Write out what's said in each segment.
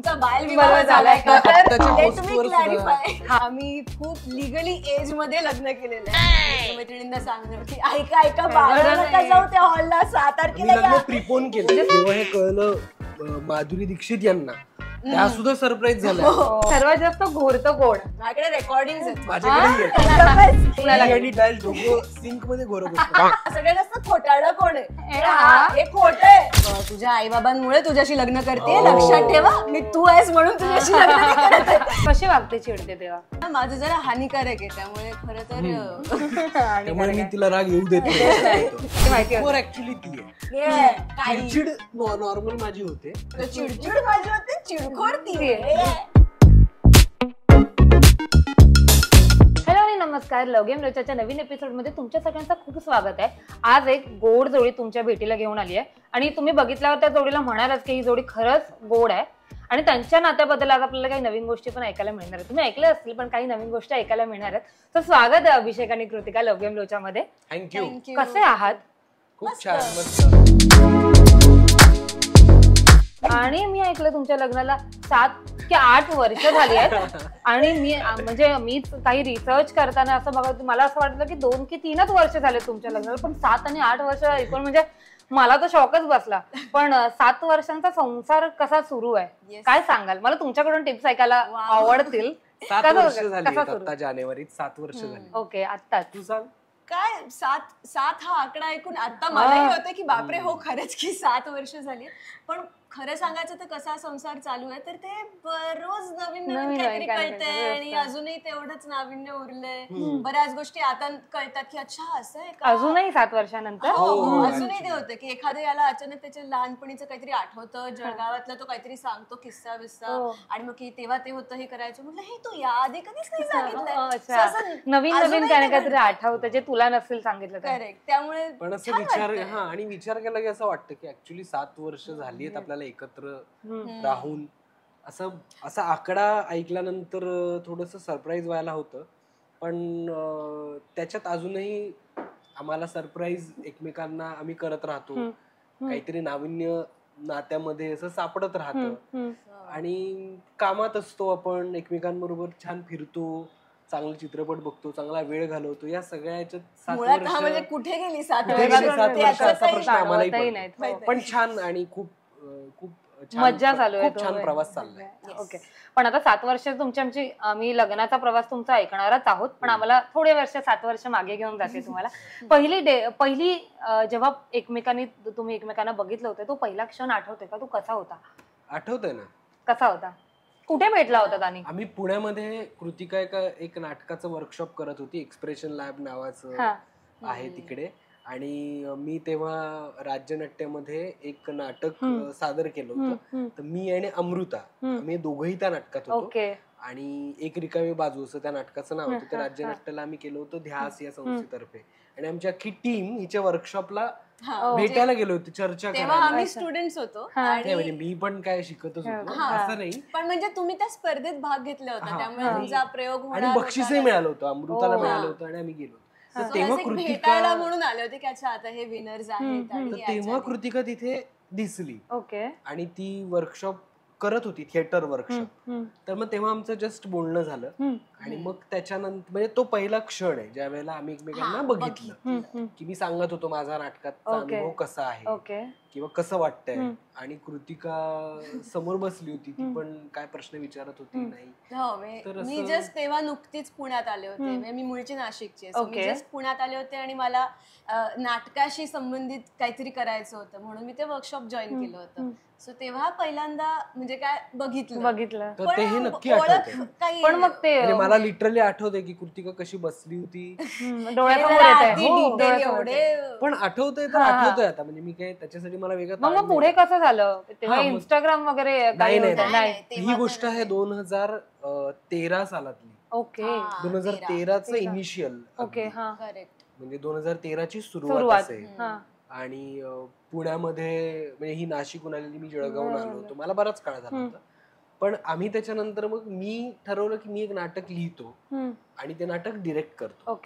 तुमचा बालविवाह झालाय का? तुम्ही क्लॅरिफाय. आम्ही खूप लिगली एज मध्ये लग्न केलेलं आहे. मैत्रिणींना सांगणार की ऐका बाळा नका जाऊ त्या हॉलला 6 तारखेला प्रिपोन केलं. तेव्हा हे कळलं माधुरी दीक्षित यांना, त्या सुद्धा सरप्राईज झाल्या. सर्वात जास्त घोरतं कोण? माझ्याकडे रेकॉर्डिंग सिंक मध्ये घोरत होतं. सगळ्यात जास्त खोटारडं कोण आहे? हे खोट आहे. तुझ्या आई बाबांमुळे तुझ्याशी लग्न करते, लक्षात ठेवा. मी तू आहेस म्हणून तुझ्याशी लग्न करते. कशी वागते, चिडते तेव्हा? माझं जरा हानिकारक आहे, त्यामुळे खरं तर त्यामुळे मी तिला राग येऊ देत नाही. ऍक्च्युली ती आहे चिडचिड नॉर्मल माझी होते. चिडचिड माझी होते, चिडखोर ती आहे. हॅलो आणि नमस्कार. लव गेम लोचाच्या नवीन एपिसोड मध्ये तुमच्या सगळ्यांचं खूप स्वागत आहे. आज एक गोड जोडी तुमच्या भेटीला घेऊन आली आहे आणि तुम्ही बघितल्यावर त्या जोडीला म्हणालच की ही जोडी खरंच गोड आहे आणि त्यांच्या नात्याबद्दल आज आपल्याला काही नवीन गोष्टी पण ऐकायला मिळणार आहेत. तुम्ही ऐकलं असतील पण काही नवीन गोष्टी ऐकायला मिळणार आहेत. तर स्वागत आहे अभिषेक आणि कृतिका लव गेम लोचा मध्ये. थँक्यू. कसे आहात? खूप छान, मस्त. आणि मी ऐकलं तुमच्या लग्नाला 7 की 8 वर्ष झाली आहेत आणि मी काही रिसर्च करताना असं बघा मला असं वाटलं की 2 की 3च वर्ष झाले तुमच्या लग्नाला, पण 7 आणि 8 वर्ष एकूण म्हणजे मला तर शॉकच बसला. पण 7 वर्षांचा संसार कसा सुरू आहे काय सांगाल? मला तुमच्याकडून टिप्स ऐकायला आवडतील. 7 वर्ष झाली आता जानेवारीत 7 वर्ष झाली. ओके. आता तू सांग काय 7 हा आकडा ऐकून आता मलाही होतं की बापरे हो खरंच की 7 वर्ष झाली. पण खरं सांगायचं तर कसा संसार चालू आहे तर ते रोज नवीन काहीतरी कळतंय आणि अजूनही तेवढंच नाविन्य उरलंय. बऱ्याच गोष्टी आता कळतात की अच्छा असं आहे का. अजूनही 7 वर्षानंतर अजूनही ते होतं की एखादं याला अचानक त्याच्या लहानपणीचं काहीतरी आठवतं, जळगावातला तो काहीतरी सांगतो किस्सा बिस्सा आणि मग की तेव्हा ते होतं हे करायचं. म्हटलं हे तू याआधी कधीच नाही सांगितलं. नवीन काहीतरी आठवतं जे तुला नसेल सांगितलं. करेक्ट. त्यामुळे पण असं विचार केला की असं वाटतं की ऍक्च्युली 7 वर्ष झाली आहेत आपल्याला एकत्र राहून. असा आकडा ऐकल्यानंतर थोडस सरप्राईज व्हायला होतं. पण त्याच्यात अजूनही आम्हाला सरप्राईज एकमेकांना आम्ही करत राहतो. काहीतरी नाविन्य नात्यामध्ये असं सापडत राहतं आणि कामात असतो आपण, एकमेकांबरोबर छान फिरतो, चांगले चित्रपट बघतो, चांगला वेळ घालवतो. या सगळ्या याच्यात 7 वर्ष कुठे गेली 7 वर्ष असा प्रश्न आम्हालाही पडतो. पण छान आणि खूप मज्जा चालू आहे, खूप छान प्रवास चाललाय. ओके. पण आता 7 वर्ष आम्ही लग्नाचा प्रवास तुमचा ऐकणारच आहोत, पण आम्हाला थोडे वर्ष 7 वर्ष मागे घेऊन जाते तुम्हाला. पहिली जेव्हा तुम्ही एकमेकांना बघितलं होतं तो पहिला क्षण आठवतोय का? तो कसा होता? आठवतंय ना. कसा होता? कुठे भेटला होता आणि? आम्ही पुण्यामध्ये कृतिका एक नाटकाचं वर्कशॉप करत होती. एक्सप्रेशन लॅब नावाचं आहे तिकडे. आणि मी तेव्हा राज्यनाट्यामध्ये एक नाटक सादर केलं होतं. तर मी आणि अमृता आम्ही दोघंही त्या नाटकात होतो आणि एक रिकामी बाजू असं त्या नाटकाचं नाव होतं. त्या राज्यनाट्याला आम्ही केलं होतं ध्यास या संस्थेतर्फे आणि आमची अख्खी टीम हिच्या वर्कशॉपला भेटायला गेलो होतो, चर्चा करायला. आम्ही स्टुडंट्स होतो म्हणजे मी पण काय शिकतच होतो असं नाही, पण म्हणजे तुम्ही त्या स्पर्धेत भाग घेतला होता त्यामुळे तुमचा प्रयोग आणि बक्षीसही मिळालं होतं, अमृताला मिळालं होतं आणि आम्ही गेलो. तेव्हा कृतिका म्हणून आले होते की अच्छा आता हे विनर्स आहेत. तेव्हा कृतिका तिथे दिसली आणि ती वर्कशॉप करत होती, थिएटर वर्कशॉप. तर मग तेव्हा आमचं जस्ट बोलणं झालं आणि मग त्याच्यानंतर म्हणजे तो पहिला क्षण आहे ज्या वेळेला आम्ही एकमेकांना बघितलं की मी सांगत होतो माझा नाटकाचा अनुभव कसा आहे किंवा कसं वाटतंय आणि कृतिका समोर बसली होती, ती पण काय प्रश्न विचारत होती नाही. मी जस्ट तेव्हा नुकतीच पुण्यात आले होते, मी मूळची नाशिकची आहे. मी जस्ट पुण्यात आले होते आणि मला नाटकाशी संबंधित काहीतरी करायचं होतं म्हणून मी ते वर्कशॉप जॉईन केलं होतं. सो तेव्हा पहिल्यांदा म्हणजे काय बघितलं तर तेही नक्की आठवतं. पण मग ते मला लिटरली आठवतंय की कृतिका कशी बसली होती, पण आठवतंय तर आठवतंय आता. म्हणजे मी काय त्याच्यासाठी मला वेगळं. मग पुढे कसं झालं तेव्हा? इंस्टाग्राम वगैरे नाही. ही गोष्ट आहे 2013 सालातली. 2013चं इनिशियल. म्हणजे 2013ची सुरुवात असेल आणि पुण्यामध्ये म्हणजे ही नाशिकहून आलेली, मी जळगावहून आलो होतो, मला बराच काळ झाला होता. पण आम्ही त्याच्यानंतर मग मी ठरवलं की मी एक नाटक लिहितो आणि ते नाटक डिरेक्ट करतो.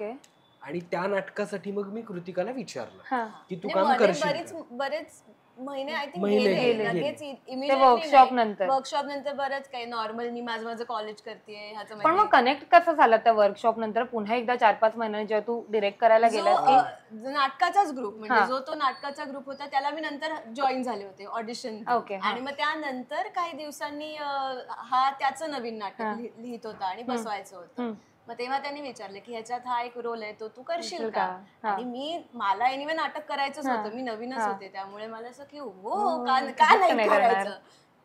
आणि त्या नाटकासाठी मग मी कृतिकाला विचारलं की तू काम करशील. बरेच महिने आय थिंक महिने गेले गेले. लगेच वर्कशॉप नंतर वर्कशॉप नंतर बरंच काही नॉर्मल मी माझं कॉलेज करतेय ह्याचं पण मग कनेक्ट कसं झालं त्या वर्कशॉप नंतर पुन्हा एकदा 4-5 महिन्यांनी जेव्हा तू डिरेक्ट करायला गेला नाटकाचाच ग्रुप म्हणजे जो तो नाटकाचा ग्रुप होता त्याला मी नंतर जॉईन झाले होते ऑडिशन Okay, हा. आणि मग त्यानंतर काही दिवसांनी हा त्याचं नवीन नाटक लिहित होता आणि बसवायचं होतं मग तेव्हा त्यांनी विचारलं की ह्याच्यात हा एक रोल आहे तो तू करशील का आणि मला एनिवे नाटक करायचंच होतं मी नवीनच होते त्यामुळे मला असं की हो का नाही करायचं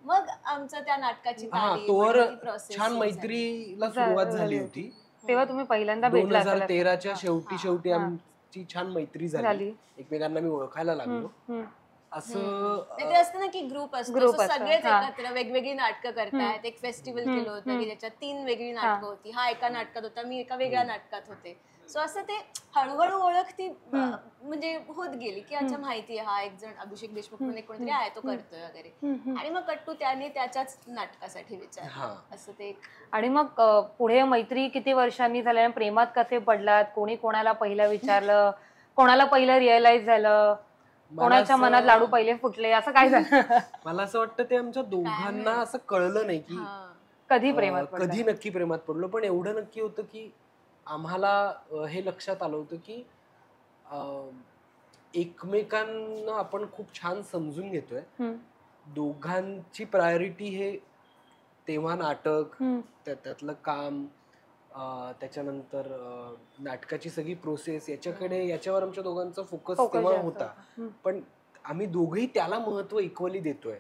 मग आमचं त्या नाटकाची तोवर छान मैत्रीला सुरुवात झाली होती तेव्हा तुम्ही पहिल्यांदा भेटला 2013च्या शेवटी आमची छान मैत्री झाली एकमेकांना मी ओळखायला लागलो असं ते असतं ना की ग्रुप असतो सगळेच एकत्र वेगवेगळी नाटकं करतायत एक फेस्टिवल केलं होतं की त्याच्यात 3 वेगळी नाटकं होती हा एका नाटकात होता मी एका वेगळ्या नाटकात होते सो असं ते हळूहळू ओळख ती म्हणजे होत गेली की अच्छा माहितीये हा एक जण अभिषेक देशमुख म्हणून कोणतरी आहे तो करतोय वगैरे आणि मग कट्टू त्याने त्याच्याच नाटकासाठी विचार असं ते आणि मग पुढे मैत्री किती वर्षांनी झाल्या प्रेमात कसे पडलात कोणी कोणाला पहिलं विचारलं कोणाला पहिलं रिअलाइज झालं कोणाच्या मनात लाडू पहिले फुटले असं काय झालं मला असं वाटतं ते आमच्या दोघांना असं कळलं नाही की कधी नक्की प्रेमात पडलो पण एवढं नक्की होतं की आम्हाला हे लक्षात आलं होतं की एकमेकांना आपण खूप छान समजून घेतोय दोघांची प्रायोरिटी हे तेव्हा नाटक त्यातलं काम त्याच्यानंतर नाटकाची सगळी प्रोसेस याच्यावर आमच्या दोघांचा फोकस तेव्हा होता पण आम्ही दोघेही त्याला महत्व इक्वली देतोय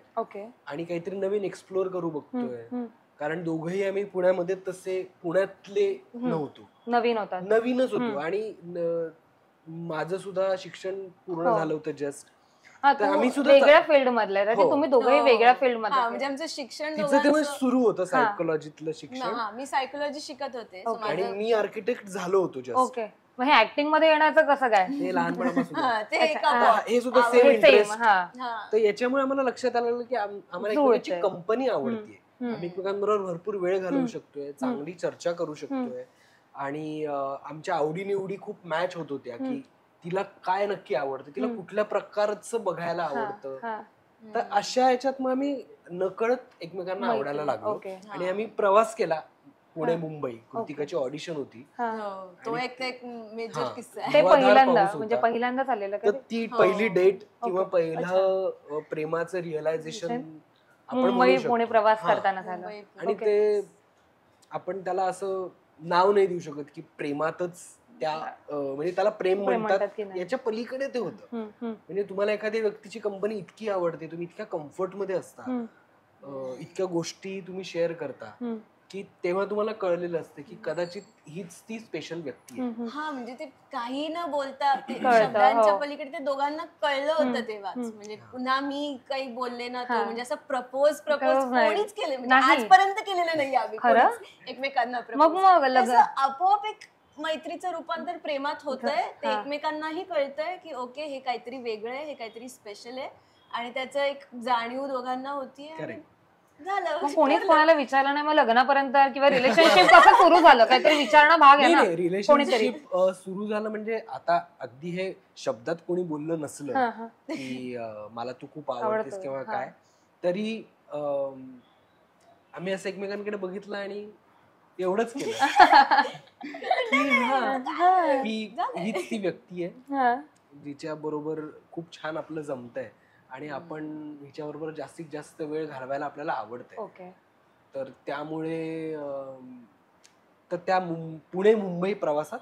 आणि काहीतरी नवीन एक्सप्लोर करू बघतोय कारण दोघेही आम्ही पुण्यामध्ये तसे पुण्यातले नव्हतो नवीनच होतो आणि माझं सुद्धा शिक्षण पूर्ण झालं होतं जस्ट आम्ही सुद्धा वेगळ्या फील्ड मधले तुम्ही दोघेही वेगळ्या फील्ड मध्ये म्हणजे आमचं शिक्षण तेव्हा सुरू होतं सायकोलॉजीतलं शिक्षण मी सायकोलॉजी शिकत होते आणि मी आर्किटेक्ट झालो होतो जस्ट ओके मग हे ऍक्टिंग मध्ये येण्याचं कसं काय ते लहानपणापासून हे सुद्धा सेम इंटरेस्ट तर याच्यामुळे आम्हाला लक्षात आलं की आम्हाला एकमेकांची कंपनी आवडते आम्ही एकमेकांबरोबर भरपूर वेळ घालवू शकतोय चांगली चर्चा करू शकतोय आणि आमच्या आवडीनिवडी खूप मॅच होत होत्या की तिला काय नक्की आवडतं तिला कुठल्या प्रकारचं बघायला आवडतं तर अशा याच्यात मग आम्ही नकळत एकमेकांना आवडायला लागलो आणि आम्ही प्रवास केला पुणे मुंबई कृतिकाची ऑडिशन होती तो एक मेजर किस्सा आहे ते पहिल्यांदा म्हणजे पहिल्यांदाच आलेलं तर ती पहिली डेट किंवा पहिलं प्रेमाचं रिअलायझेशन मुंबई पुणे प्रवास करताना झालं आणि ते आपण त्याला असं नाव नाही देऊ शकत की प्रेमातच त्या म्हणजे त्याला प्रेम म्हणतात याच्या पलीकडे ते होतं म्हणजे तुम्हाला एखाद्या व्यक्तीची कंपनी इतकी आवडते तुम्ही इतक्या कम्फर्ट मध्ये असता इतक्या गोष्टी तुम्ही शेअर करता की तेव्हा तुम्हाला कळलेलं असतं की कदाचित हीच ती स्पेशल व्यक्ती आहे म्हणजे ते काही न बोलता शब्दांच्या पलीकडे ते दोघांना कळलं होतं तेव्हाच म्हणजे पुन्हा मी काही बोलले ना तो म्हणजे असं प्रपोज कोणीच केले म्हणजे आजपर्यंत केलेलं नाही आम्ही एकमेकांना प्रपोज आपोआप एक मैत्रीचं रूपांतर प्रेमात होतंय ते एकमेकांनाही कळतंय की ओके हे काहीतरी वेगळं आहे हे काहीतरी स्पेशल आहे आणि त्याचं एक जाणीव दोघांना होतीये झालं कोणीच कोणाला विचारलं नाही मग लग्नापर्यंत किंवा रिलेशनशिप कसं सुरू झालं काहीतरी विचारणं भाग आहे ना रिलेशनशिप सुरू झालं म्हणजे आता अगदी हे शब्दात कोणी बोललं नसलं की मला तू खूप आवडतेस किंवा काय तरी आम्ही असं एकमेकांकडे बघितलं आणि एवढंच केलं की हीच ती व्यक्ती आहे जिच्या बरोबर खूप छान आपलं जमतंय आणि आपण हिच्याबरोबर जास्तीत जास्त वेळ घालवायला आपल्याला आवडतंय तर त्यामुळे तर त्या पुणे मुंबई प्रवासात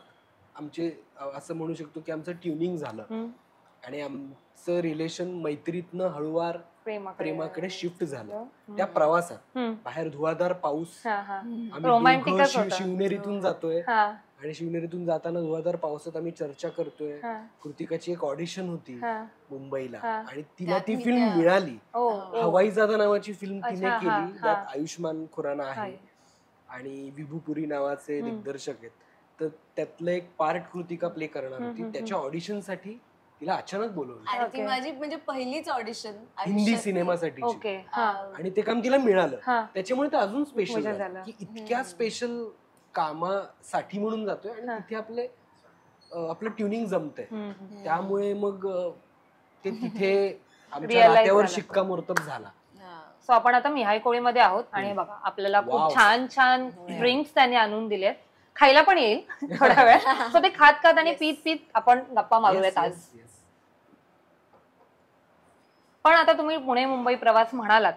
आमचे असं म्हणू शकतो की आमचं ट्युनिंग झालं आणि आमचं रिलेशन मैत्रीतनं हळूवार प्रेमाकडे शिफ्ट झालं त्या प्रवासात बाहेर धुवाधार पाऊस आम्ही शिवनेरीतून जातोय आणि शिवनेरीतून जाताना धुवाधार पावसात आम्ही चर्चा करतोय कृतिकाची एक ऑडिशन होती मुंबईला आणि तिला ती फिल्म मिळाली हवाईजादा नावाची फिल्म तिने केली त्यात आयुष्मान खुराना आहे आणि विभूपुरी नावाचे दिग्दर्शक आहेत तर त्यातलं एक पार्ट कृतिका प्ले करणार होती त्याच्या ऑडिशन साठी तिला अचानक बोलवलं ती माझी म्हणजे पहिलीच ऑडिशन हिंदी सिनेमासाठी आणि ते काम तिला मिळालं त्याच्यामुळे ते अजून स्पेशल झालं की इतक्या स्पेशल कामासाठी म्हणून जातोय आणि तिथे आपलं ट्युनिंग जमतंय त्यामुळे मग ते तिथे आमच्या Realize नात्यावर झालं. शिक्कामोर्तब झाला. सो आपण आता मिहाय कोळीमध्ये आहोत आणि बघा आपल्याला Wow. खूप छान छान ड्रिंक्स त्यांनी आणून दिलेत. खायला पण येईल थोडा वेळ. सो ते खात खात आणि पीत पीत आपण गप्पा मारूयात आज. Yes, yes. पण आता तुम्ही पुणे मुंबई प्रवास म्हणालात,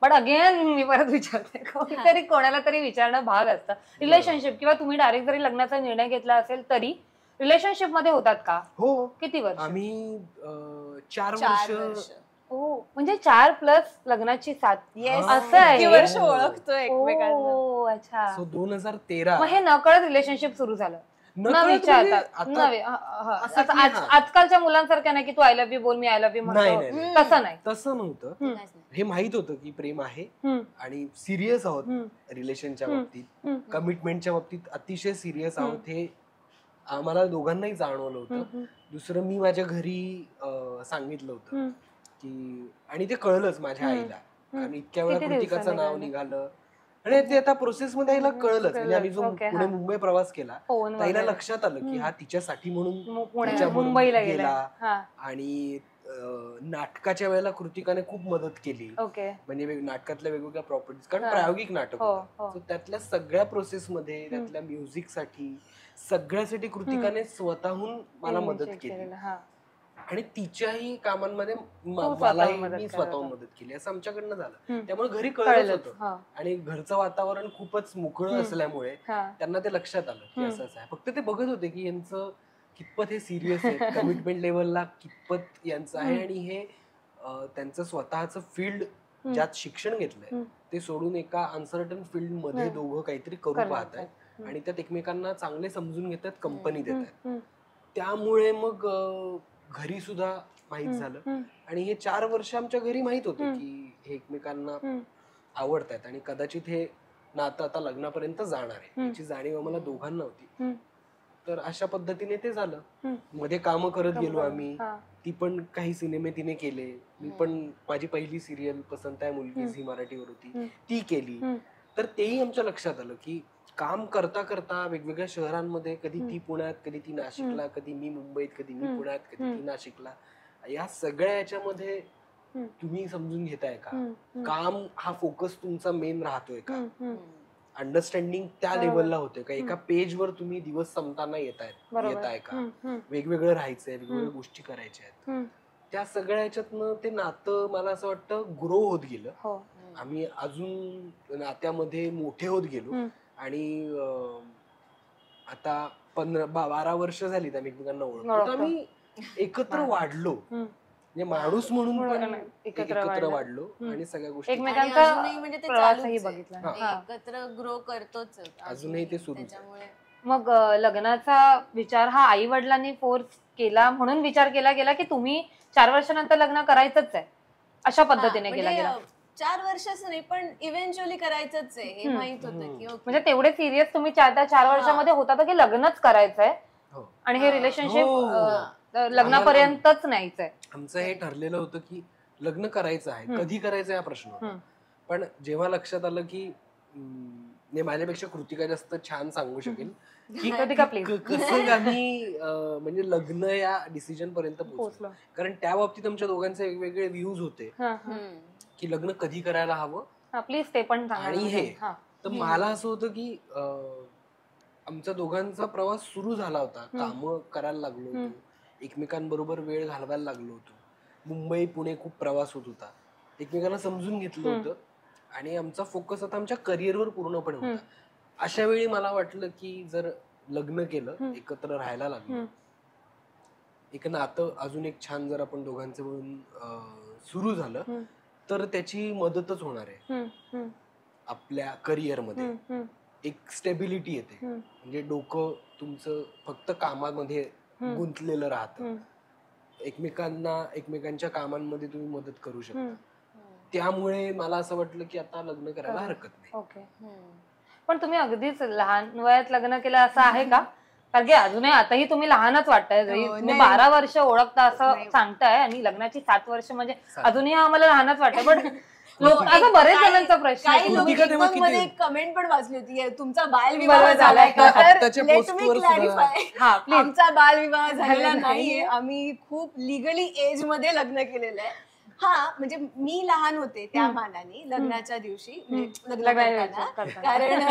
पण अगेन मी परत विचारते, कोणीतरी कोणाला तरी विचारणं भाग असतं. रिलेशनशिप किंवा तुम्ही डायरेक्ट जरी लग्नाचा निर्णय घेतला असेल तरी रिलेशनशिप मध्ये होतात का? हो, किती वर्ष? आम्ही 4 4 वर्ष वर्ष. हो, म्हणजे 4 प्लस लग्नाची 7. Yes. असं आहे. किती वर्ष ओळखतोय एकमेकांना. ओ, अच्छा. सो 2013 मग हे नकळत रिलेशनशिप सुरू झालं न नकळत म्हणजे विचारता आता असं की हा. आजकालच्या मुलांसारख्या नाही की तू आय लव्ह यू बोल, मी आय लव्ह यू नाही, म्हणतो, नाही. तसं नाही. तसं नव्हतं. हम्म. हे माहित होतं की प्रेम आहे हम्म. आणि सिरियस आहोत हम्म. रिलेशनच्या हम्म. बाबतीत, हम्म. कमिटमेंटच्या बाबतीत अतिशय सिरियस आहोत हे आम्हाला दोघांनाही जाणवलं होतं. हम्म. दुसरं मी माझ्या घरी सांगितलं होतं की, आणि ते कळलंच माझ्या आईला, कारण इतक्या वेळा किती कृतिकाचं दिवसांनी नाव कळलं? निघालं आणि ते आता प्रोसेस मध्ये आईला कळलंच. म्हणजे आम्ही जो Okay, पुणे हा. मुंबई प्रवास केला फोन तर आईला वगैरे. लक्षात आलं की हा तिच्यासाठी म्हणून पुणे तिच्याबरोबर मुंबईला गेला. गेला. हा, आणि नाटकाच्या वेळेला कृतिकाने खूप मदत केली, ओके. म्हणजे नाटकातल्या वेगवेगळ्या प्रॉपर्टीज, कारण हा. प्रायोगिक नाटक हो, होतं. हो. So त्यातल्या सगळ्या प्रोसेस मध्ये, त्यातल्या म्युझिक साठी, सगळ्यासाठी कृतिकाने स्वतःहून मला मदत केली. केलेलं, हा. आणि तिच्याही कामांमध्ये स्वतःहून मलाही मदत मी करत स्वतःहून होता. मदत केली, असं आमच्याकडनं झालं. हम्म. त्यामुळे घरी कळलंच कळलंच, होतं हा. आणि घरचं वातावरण खूपच मोकळं असल्यामुळे हा. त्यांना ते लक्षात आलं की असंच आहे. फक्त ते बघत होते की यांचं कितपत हे सिरियस आहे, कमिटमेंट लेवलला कितपत यांचं आहे, आणि हे त्यांचं स्वतःचं फील्ड ज्यात शिक्षण घेतलंय ते सोडून एका अनसर्टन फील्ड मध्ये दोघं काहीतरी करू पाहत आहेत आणि त्यात एकमेकांना चांगले समजून घेतात, कंपनी देत आहेत. त्यामुळे मग घरी सुद्धा माहित झालं आणि हे 4 वर्ष आमच्या घरी माहित होते की हे एकमेकांना आवडतात आणि कदाचित हे नातं आता लग्नापर्यंत जाणार आहे याची जाणीव आम्हाला दोघांना होती. तर अशा पद्धतीने ते झालं. मध्ये काम करत गेलो आम्ही. ती पण काही सिनेमे तिने केले, मी पण माझी पहिली सिरियल पसंत आहे मुलगी झी मराठीवर होती ती केली. तर तेही आमच्या लक्षात आलं की काम करता करता वेगवेगळ्या शहरांमध्ये, कधी ती पुण्यात, कधी ती नाशिकला, कधी मी मुंबईत, कधी मी पुण्यात, कधी ती नाशिकला, या सगळ्या याच्यामध्ये तुम्ही समजून घेताय का, काम हा फोकस तुमचा मेन राहतोय का, अंडरस्टँडिंग त्या लेवलला होते का, एका पेजवर तुम्ही दिवस संपताना येत आहे का, वेगवेगळं राहायचंय, वेगवेगळ्या गोष्टी करायच्या आहेत. त्या सगळ्या ह्याच्यातनं ते नातं मला असं वाटतं ग्रो होत गेलं. आम्ही अजून नात्यामध्ये मोठे होत गेलो आणि आता 12 वर्ष झाली आम्ही एकमेकांना ओळखतो. आम्ही एकत्र वाढलो, म्हणजे माणूस म्हणून पण एकत्र वाढलो आणि सगळ्या गोष्टी एकमेकांचा अजूनही म्हणजे ते प्रवासही चालूच आहे. बघितला. एकत्र ग्रो करतोच अजूनही ते सुरू. त्याच्यामुळे मग लग्नाचा विचार हा आई वडिलांनी फोर्स केला म्हणून विचार केला गेला की तुम्ही 4 वर्षानंतर लग्न करायचंच आहे अशा पद्धतीने केला गेला? 4 वर्षच नाही पण इव्हेंच्युअली करायचंच आहे हे माहित होतं की म्हणजे तेवढे सिरियस तुम्ही 4 वर्षामध्ये होता की लग्नच करायचंय आणि हे रिलेशनशिप लग्नापर्यंतच न्यायचंय? आमचं हे ठरलेलं होतं की लग्न करायचं आहे, कधी करायचं हा प्रश्न होता. पण जेव्हा लक्षात आलं की माझ्यापेक्षा कृतिका जास्त छान सांगू शकेल की कसं आम्ही म्हणजे लग्न या डिसिजन पर्यंत पोहोचलो, कारण त्या बाबतीत आमच्या दोघांचे वेगवेगळे व्ह्यूज होते की लग्न कधी करायला हवं. प्लीज ते पण सांगा. आणि हे तर मला असं होतं की आमचा दोघांचा प्रवास सुरू झाला होता, कामं करायला लागलो होतो, एकमेकांबरोबर वेळ घालवायला लागलो होतो, मुंबई पुणे खूप प्रवास होत होता, एकमेकांना समजून घेतलं होतं आणि आमचा फोकस आता आमच्या करिअरवर पूर्णपणे होता. अशा वेळी मला वाटलं की जर लग्न केलं, एकत्र राहायला लागलो, एक नातं अजून एक छान जर आपण दोघांचं मिळून सुरू झालं तर त्याची मदतच होणार आहे आपल्या करिअरमध्ये. एक स्टेबिलिटी येते, म्हणजे डोकं तुमचं फक्त कामामध्ये गुंतलेलं राहतं, एकमेकांच्या कामांमध्ये तुम्ही मदत करू शकता. त्यामुळे मला असं वाटलं की आता लग्न करायला हरकत नाही. ओके. पण तुम्ही अगदीच लहान वयात लग्न केलं असं आहे का? कारण की अजूनही आताही तुम्ही लहानच वाटताय, जरी तुम्ही 12 वर्ष ओळखता असं सांगताय आणि लग्नाची 7 वर्ष म्हणजे अजूनही आम्हाला लहानच वाटतं. पण लोक असं बरेच जणांचा प्रश्न काही लोक मध्ये कमेंट पण वाचली होती तुमचा बालविवाह झालाय का, तर लेट मी क्लॅरिफाय, आमचा बालविवाह झालेला नाहीये, आम्ही खूप लिगली एज मध्ये लग्न केलेलं आहे. हा म्हणजे मी लहान होते त्या मानाने लग्नाच्या दिवशी म्हणजे लग्न करताना. कारण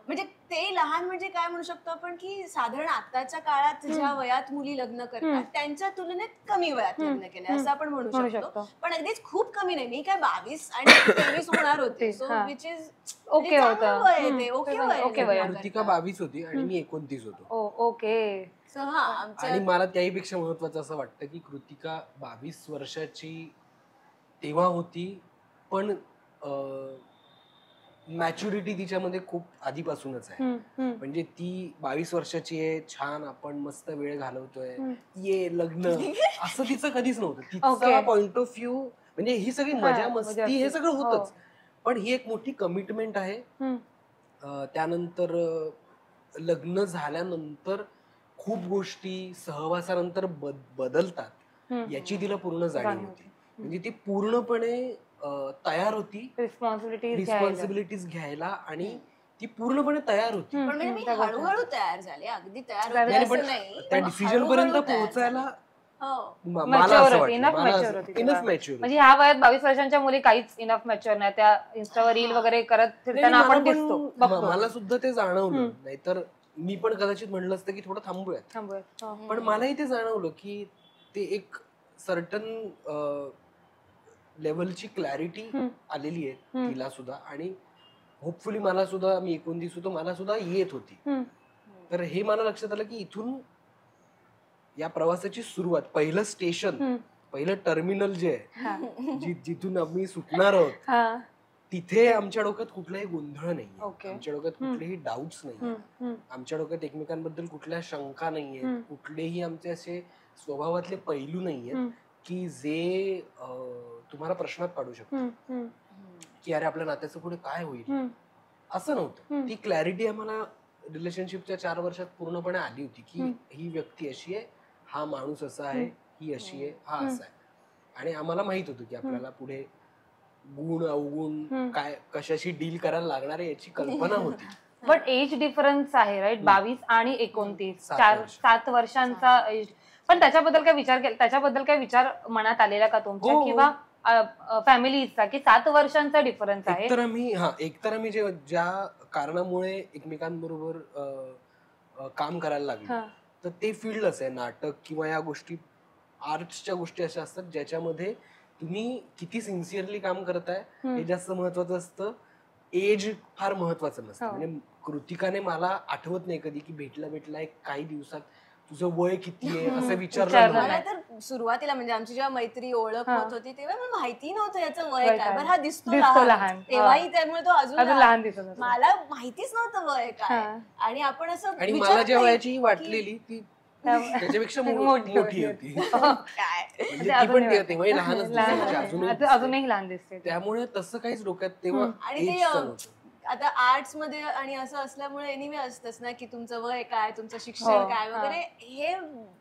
म्हणजे ते लहान म्हणजे काय म्हणू शकतो आपण की साधारण आताच्या काळात ज्या वयात मुली लग्न करतात त्यांच्या तुलनेत कमी वयात लग्न केले असं आपण म्हणू शकतो. पण अगदीच खूप कमी नाही. मी काय 22 आणि 23 होणार होते. सो विच इज ओके होतं. ओके वय. कृतिका 22 होती आणि मी 29 होतो. ओके. आणि मला त्याहीपेक्षा महत्वाचं असं वाटतं की कृतिका 22 वर्षाची तेव्हा होती, पण मॅच्युरिटी तिच्यामध्ये खूप आधीपासूनच आहे. म्हणजे ती 22 वर्षाची आहे, छान आपण मस्त वेळ घालवतोय, ये लग्न असं तिचं कधीच नव्हतं. तिचा पॉइंट ऑफ व्ह्यू म्हणजे ही सगळी मजा मस्ती हे सगळं होतच, पण ही एक मोठी कमिटमेंट आहे. त्यानंतर लग्न झाल्यानंतर खूप गोष्टी सहवासानंतर बदलतात याची तिला पूर्ण जाणीव होती. म्हणजे ती पूर्णपणे तयार होती रिस्पॉन्सिबिलिटीज घ्यायला आणि ती पूर्णपणे तयार होती. पण म्हणजे मी हळूहळू तयार झाले, अगदी तयार होते नाही. त्या डिसिजन पर्यंत पोहोचायला म्हणजे ह्या वयात 22 वर्षांच्या मुली काहीच इनफ मॅच्युअर नाही. त्या इन्स्टावर रील वगैरे करत फिरताना आपण दिसतो. मला सुद्धा ते जाणवलं. नाहीतर मी पण कदाचित म्हणलं असतं की थोडं थांबूयात. पण मलाही ते जाणवलं की ते एक सर्टन लेवलची क्लॅरिटी आलेली आहे तिला सुद्धा. आणि होपफुली मला सुद्धा, मी 29 होतो, मला सुद्धा येत होती. तर हे मला लक्षात आलं की इथून या प्रवासाची सुरुवात, पहिलं स्टेशन, पहिलं टर्मिनल जे आहे जिथून आम्ही सुटणार आहोत, तिथे आमच्या डोक्यात कुठलाही गोंधळ नाही, आमच्या डोक्यात कुठलेही डाऊट्स नाही, आमच्या डोक्यात एकमेकांबद्दल कुठल्या शंका नाहीये, कुठलेही आमचे असे स्वभावातले पैलू नाहीयेत की जे तुम्हाला प्रश्नात पाडू शकतो की अरे आपल्या नात्याचं पुढे काय होईल. असं नव्हतं. ती क्लॅरिटी आम्हाला रिलेशनशिपच्या 4 वर्षात पूर्णपणे आली होती की ही व्यक्ती अशी आहे, हा माणूस असा आहे, ही अशी आहे, हा असा आहे. आणि आम्हाला माहित होतं की आपल्याला पुढे गुण अवगुण काय कशाशी डील करायला लागणार आहे याची कल्पना होती. बट एज डिफरन्स आहे राईट, 22 आणि 29, 7 वर्षांचा एज. पण त्याच्याबद्दल काय विचार मनात आलेला का तुमच्या किंवा फॅमिलीचा की 7 वर्षांचा डिफरन्स आहे? एकतर आम्ही ज्या कारणामुळे एकमेकांबरोबर काम करायला लागलो तर ते फील्डच आहे, नाटक किंवा या गोष्टी, आर्ट्सच्या गोष्टी अशा असतात ज्याच्यामध्ये तुम्ही किती सिन्सिअरली काम करताय हे जास्त महत्वाचं असतं. एज फार महत्वाचं नसतं. म्हणजे कृतिकाने मला आठवत नाही कधी की भेटला एक काही दिवसात तुझं वय किती आहे असं विचारलं. मला तर सुरुवातीला म्हणजे आमची जेव्हा मैत्री ओळख होत होती तेव्हा मला माहिती नव्हतं याचं वय काय. बरं हा दिसतो लहान तेव्हाही, त्यामुळे तो अजून लहान दिसत. मला माहितीच नव्हतं वय काय. आणि आपण असं, आणि मला ज्या वयाची वाटलेली ती त्याच्यापेक्षा मोठी होती. अजूनही लहान दिसते. त्यामुळे तसं काहीच डोक्यात तेव्हा. आणि ते आता आर्ट्स मध्ये आणि असं असल्यामुळे एनिवे असतंच ना की तुमचं वय काय, तुमचं शिक्षण काय वगैरे हे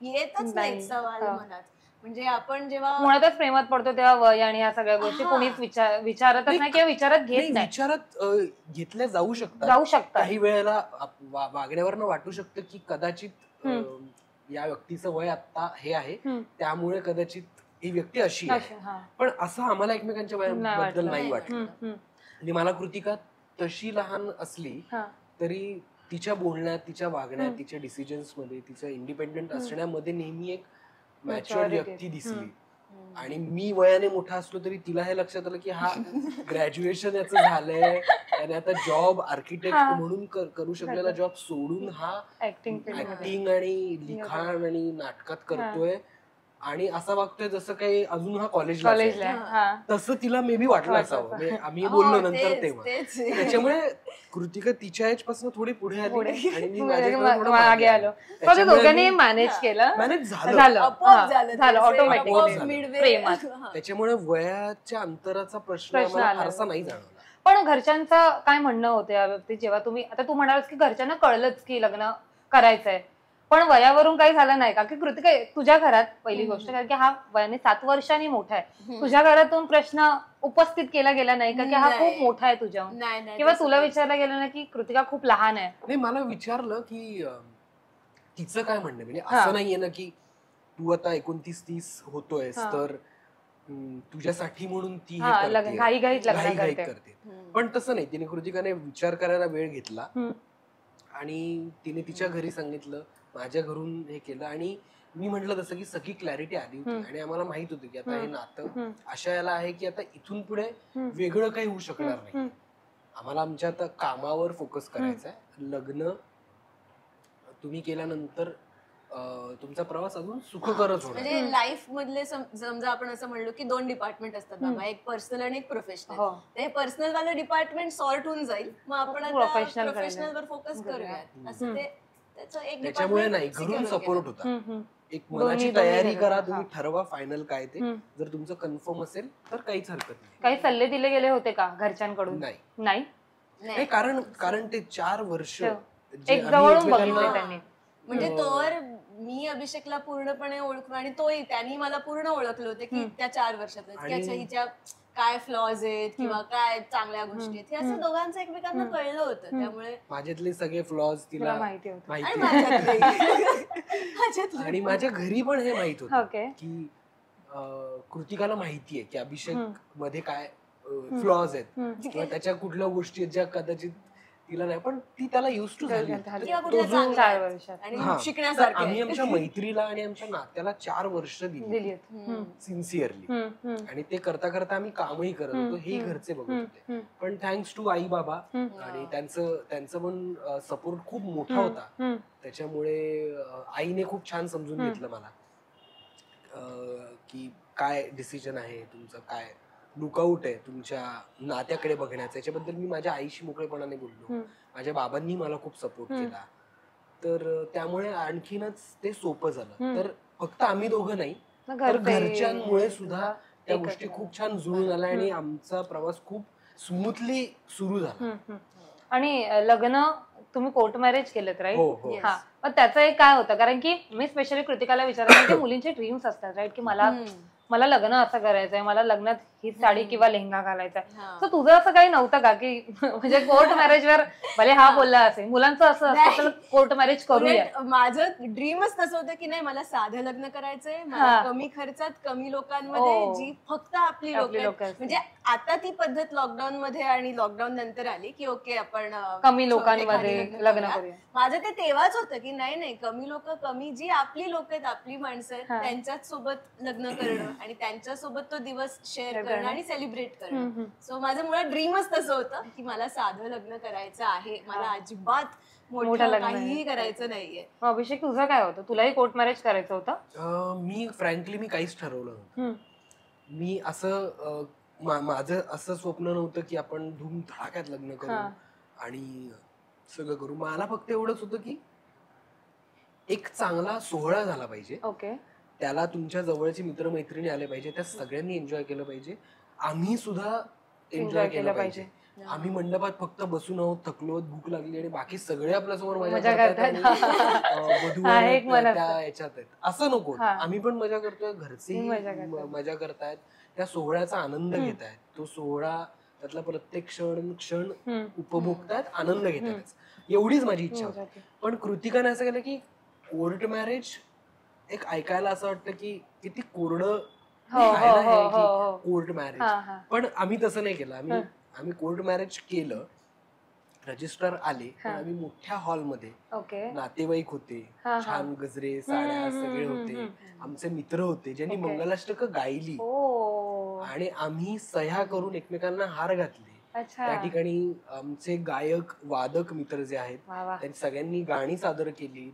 येतच नाही सवाल मनात. म्हणजे आपण जेव्हा मुळातच प्रेमात पडतो तेव्हा वय आणि ह्या सगळ्या गोष्टी कोणीच विचारतच नाही किंवा विचारात घेत नाही. विचारात घेतल्या जाऊ शकतात. काही वेळेला वागण्यावरनं वाटू शकतं की कदाचित या व्यक्तीचं वय आता हे आहे त्यामुळे कदाचित ही व्यक्ती अशी आहे. पण असं आम्हाला एकमेकांच्या वयाबद्दल नाही वाटलं. म्हणजे मला कृतिका तशी लहान असली तरी तिच्या बोलण्यात, तिच्या वागण्यात, तिच्या डिसिजन्स मध्ये, तिच्या इंडिपेंडंट असण्यामध्ये नेहमी एक मॅच्युअर व्यक्ती दिसली. आणि मी वयाने मोठा असलो तरी तिला हे लक्षात आलं की हा ग्रॅज्युएशन याचं झालंय, त्याने आता जॉब आर्किटेक्ट म्हणून करू शकलेला जॉब सोडून हा ऍक्टिंग आणि लिखाण आणि नाटकात करतोय आणि असं वागतोय जसं काही अजून हा कॉलेजला. तसं तिला मे बी वाटलं असावं. आम्ही बोललो नंतर तेव्हा. त्याच्यामुळे कृतिका तिच्या एज पासून थोडी पुढे आली आणि मी मागे आलो. दोघांनी मॅनेज केलं, मॅनेज झालं ऑटोमॅटिक. त्याच्यामुळे वयाच्या अंतराचा प्रश्न फारसा नाही जाणवला. पण घरच्यांचं काय म्हणणं होतं या बाबतीत जेव्हा तुम्ही, आता तू म्हणालास की घरच्यांना कळलंच की लग्न करायचंय, पण वयावरून काही झालं नाही का? की कृतिका तुझ्या घरात पहिली गोष्ट, कारण की हा वयाने 7 वर्षांनी मोठा आहे, तुझ्या घरातून प्रश्न उपस्थित केला गेला नाही का की हा खूप मोठा आहे तुझ्याहून, किंवा तुला विचारला गेलं ना की कृतिका खूप लहान आहे? नाही, मला विचारलं की तिचं काय म्हणणं. म्हणजे असं नाहीये ना की तू आता 29-30 होतोयस तर तुझ्यासाठी म्हणून ती हे हा, करतेय, घाईघाईत लग्न घाईघाईत करते. करते. पण तसं नाही, तिने कृतिकाने विचार करायला वेळ घेतला आणि तिने तिच्या घरी सांगितलं, माझ्या घरून हे केलं. आणि मी म्हटलं तसं की सगळी क्लॅरिटी आली होती आणि आम्हाला माहित होतं की आता हे नातं अशा याला आहे की आता इथून पुढे वेगळं काही होऊ शकणार नाही. आम्हाला आमच्या आता कामावर फोकस करायचा आहे. लग्न तुम्ही केल्यानंतर तुमचा प्रवास अजून सुखकरच होणार. म्हणजे लाईफ मधले समजा आपण असं म्हणलो की 2 डिपार्टमेंट असतात बाबा, एक पर्सनल आणि एक प्रोफेशनल. ते पर्सनल वाला डिपार्टमेंट सॉर्ट होऊन जाईल, मग आपण आता प्रोफेशनल वर फोकस करूया, असं ते त्याचं एक त्याच्यामुळे नाही, घरून सपोर्ट होता. एक मनाची तयारी करा, तुम्ही ठरवा फायनल काय ते. जर तुमचं कन्फर्म असेल तर काहीच हरकत नाही. काही सल्ले दिले गेले होते का घरच्यांकडून? नाही. कारण ते 4 वर्ष एक जवळून बघितलं त्यांनी. म्हणजे तोवर मी अभिषेकला पूर्णपणे ओळखलो आणि तोही, त्यांनी मला पूर्ण ओळखलं होतं की त्या 4 वर्षात हिच्या काय फ्लॉज आहेत किंवा काय चांगल्या गोष्टी आहेत, हे असं दोघांचं एकमेकांना कळलं होतं. त्यामुळे माझ्यातले सगळे फ्लॉज तिला माहिती होते आणि माझ्या घरी पण हे माहित होतं ओके. की कृतिकाला माहितीये की अभिषेक मध्ये काय फ्लॉज आहेत किंवा त्याच्या कुठल्या गोष्टी आहेत ज्या कदाचित तिला नाही, पण ती त्याला युज टू झाली. आम्ही आमच्या मैत्रीला आणि आमच्या नात्याला 4 वर्ष दिली सिन्सिअरली, आणि ते करता करता आम्ही कामही करत होतो, हे घरचे बघत होते. पण थँक्स टू आई बाबा आणि त्यांचं पण सपोर्ट खूप मोठा होता. त्याच्यामुळे आईने खूप छान समजून घेतलं मला की काय डिसिजन आहे तुमचं, काय लुकआउट आहे तुमच्या नात्याकडे बघण्याचं. याच्याबद्दल मी माझ्या आईशी मोकळेपणाने बोललो. माझ्या बाबांनी मला खूप सपोर्ट केला, तर त्यामुळे आणखीनच ते सोपं झालं. तर फक्त आम्ही दोघं नाही, तर घरच्यांमुळे सुद्धा त्या गोष्टी खूप छान जुळून आल्या आणि आमचा प्रवास खूप स्मूथली सुरू झाला. आणि लग्न तुम्ही कोर्ट मॅरेज केलं राईट? हो. हा, पण त्याचं एक काय होतं, कारण की मी स्पेशली कृतिकाला विचारलं की मुलींचे ड्रीम्स असतात राईट, की मला लग्न असं करायचंय, मला लग्नात ही साडी किंवा लेहंगा घालायचा. तर तुझं असं काही नव्हतं का की म्हणजे कोर्ट मॅरेजवर भले हा बोलला असेल, मुलांचं असं असतं कोर्ट मॅरेज करूया? माझं ड्रीमच तसं होतं की नाही, मला साधं लग्न करायचंय, मला कमी खर्चात कमी लोकांमध्ये, जी फक्त आपली लोक. म्हणजे आता ती पद्धत लॉकडाऊन मध्ये आणि लॉकडाऊन नंतर आली की ओके आपण कमी लोकांमध्ये लग्न करूया. माझं ते तेव्हाच होतं की नाही कमी लोक, कमी जी आपली लोक आहेत, आपली माणसं आहेत, त्यांच्याच सोबत लग्न करणं आणि त्यांच्यासोबत तो दिवस शेअर करणं आणि सेलिब्रेट करणं. सो माझं मुळात ड्रीमच तसं होतं की मला साधं लग्न करायचं आहे, मला अजिबात मोठं काहीही करायचं नाहीये. अभिषेक तुझं काय होतं? तुलाही कोर्ट मॅरेज करायचं होतं? मी काहीच ठरवलं नव्हतं. मी असं माझं असं स्वप्न नव्हतं की आपण धूमधडाक्यात लग्न करू आणि सगळं करू. मला फक्त एवढंच होतं की एक चांगला सोहळा झाला पाहिजे, ओके, त्याला तुमच्या जवळचे मित्रमैत्रिणी आले पाहिजे, त्या सगळ्यांनी एन्जॉय केलं पाहिजे, आम्ही सुद्धा एन्जॉय केलं पाहिजे. आम्ही मंडपात फक्त बसून आहोत, थकलो, भूक लागली आणि बाकी सगळे आपल्यासमोर मजा करतात, याच्यात आहेत, असं नको. आम्ही पण मजा करतोय, घरचे मजा करतायत, त्या सोहळ्याचा आनंद घेतायत, तो सोहळा त्यातला प्रत्येक क्षण उपभोगतायत, आनंद घेतायत, एवढीच माझी इच्छा होती. पण कृतिकाने असं केलं की कोर्ट मॅरेज एक ऐकायला असं वाटतं की किती कोरडं कोर्ट मॅरेज, पण आम्ही तसं नाही केलं. आम्ही कोर्ट मॅरेज केलं, रजिस्टर आले, आम्ही मोठ्या हॉलमध्ये, नातेवाईक होते, छान गजरे साड्या सगळे होते, आमचे मित्र होते ज्यांनी मंगलाष्टक गायली आणि आम्ही सह्या करून एकमेकांना हार घातले. त्या ठिकाणी आमचे गायक वादक मित्र जे आहेत त्यांनी सगळ्यांनी गाणी सादर केली,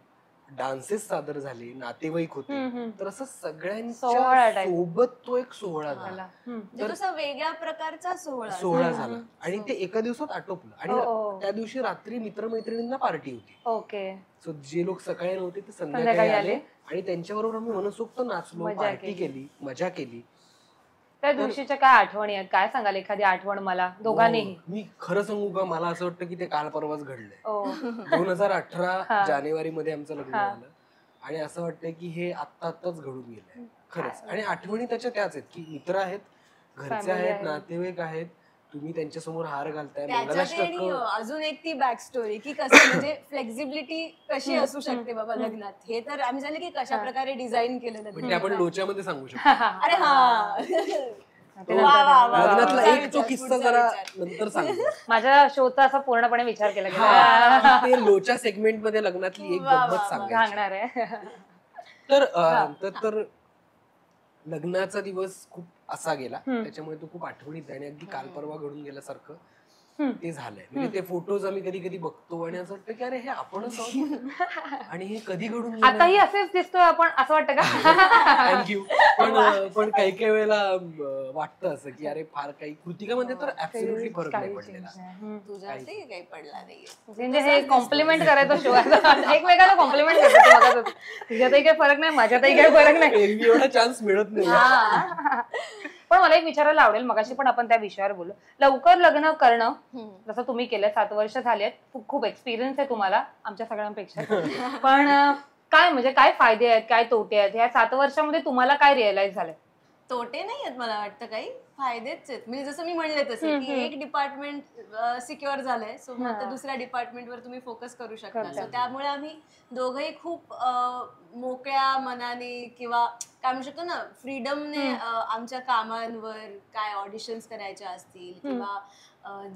डान्सेस सादर झाले, नातेवाईक होते, तर असं सगळ्यांच्या सोबत तो एक सोहळा झाला. वेगळ्या प्रकारचा सोहळा झाला आणि ते एका दिवसात आटोपलं. आणि त्या दिवशी रात्री मित्रमैत्रिणींना पार्टी होती. ओके, सो जे लोक सकाळी नव्हते ते संध्याकाळी आले आणि त्यांच्याबरोबर आम्ही मनसोक्त नाचलो, पार्टी केली, मजा केली. त्या दिवशीच्या काय आठवणी आहेत, काय सांगाल एखादी आठवण मला दोघांनीही? मी खरं सांगू का, मला असं वाटतं की ते काल परवाच घडलंय. 2018 जानेवारी मध्ये आमचं लग्न झालं आणि असं वाटतंय की हे आत्ताच घडून गेलंय खरंच. आणि आठवणी त्याच्या त्याच आहेत की मित्र आहेत, घरचे आहेत, नातेवाईक आहेत, तुम्ही त्यांच्यासमोर हार घालताय, त्याच्यात मंगलाष्टक. आणि अजून एक ती बॅक स्टोरी की कसं म्हणजे फ्लेक्झिबिलिटी कशी असू शकते बाबा लग्नात, हे तर आम्ही झालं की कशा प्रकारे डिझाईन केलं म्हणजे आपण लग्न. लोच्यामध्ये सांगू शकतो. अरे हा तो वा, वा, वा. लग्नातला पुढचा एक तो विचार, किस्सा पुढचा जरा विचार. नंतर सांगू. माझ्या शोचा असा पूर्णपणे विचार केला गेला हा, ते लोच्या सेगमेंट मध्ये लग्नातली एक वा, वा, गंमत वा. सांगायची. सांगणार आहे. तर लग्नाचा दिवस खूप असा गेला, त्याच्यामुळे तो खूप आठवणीत आहे आणि अगदी काल परवा घडून गेल्यासारखं ते झालंय. म्हणजे ते फोटोज आम्ही कधी कधी बघतो आणि असं वाटतं की अरे हे आपणच आहोत आणि हे कधी घडून गेलं. आताही असेच दिसतोय आपण, असं वाटतं का? थँक्यू. पण काही काही वेळेला वाटतं असं की अरे फार काही कृतिकामध्ये तर ऍब्सोल्युटली फरक नाही पडलेला. तुझ्यावरती काही पडला नाहीये. म्हणजे हे कॉम्प्लिमेंट करायचं शो एकमेकाला कॉम्प्लिमेंट करतो. तुझ्यातही काही फरक नाही, माझ्यातही काही फरक नाही. एरवी एवढा चान्स मिळत नाही. पण मला एक विचारायला आवडेल, मगाशी पण आपण त्या विषयावर बोललो, लवकर लग्न करणं जसं तुम्ही केलं, 7 वर्ष झालेत, खूप एक्सपिरियन्स आहे तुम्हाला आमच्या सगळ्यांपेक्षा. पण काय म्हणजे काय फायदे आहेत, काय तोटे आहेत, ह्या 7 वर्षामध्ये तुम्हाला काय रिअलाइज झालंय? तोटे नाही आहेत मला वाटतं, काही फायदेच आहेत. म्हणजे जसं मी म्हणले तसं की एक डिपार्टमेंट सिक्युअर झालंय, सो मग आता दुसऱ्या डिपार्टमेंटवर तुम्ही फोकस करू शकता. सो त्यामुळे आम्ही दोघंही खूप मोकळ्या मनाने किंवा काय म्हणू शकतो ना, फ्रीडमने आमच्या कामांवर, काय ऑडिशन्स करायच्या असतील किंवा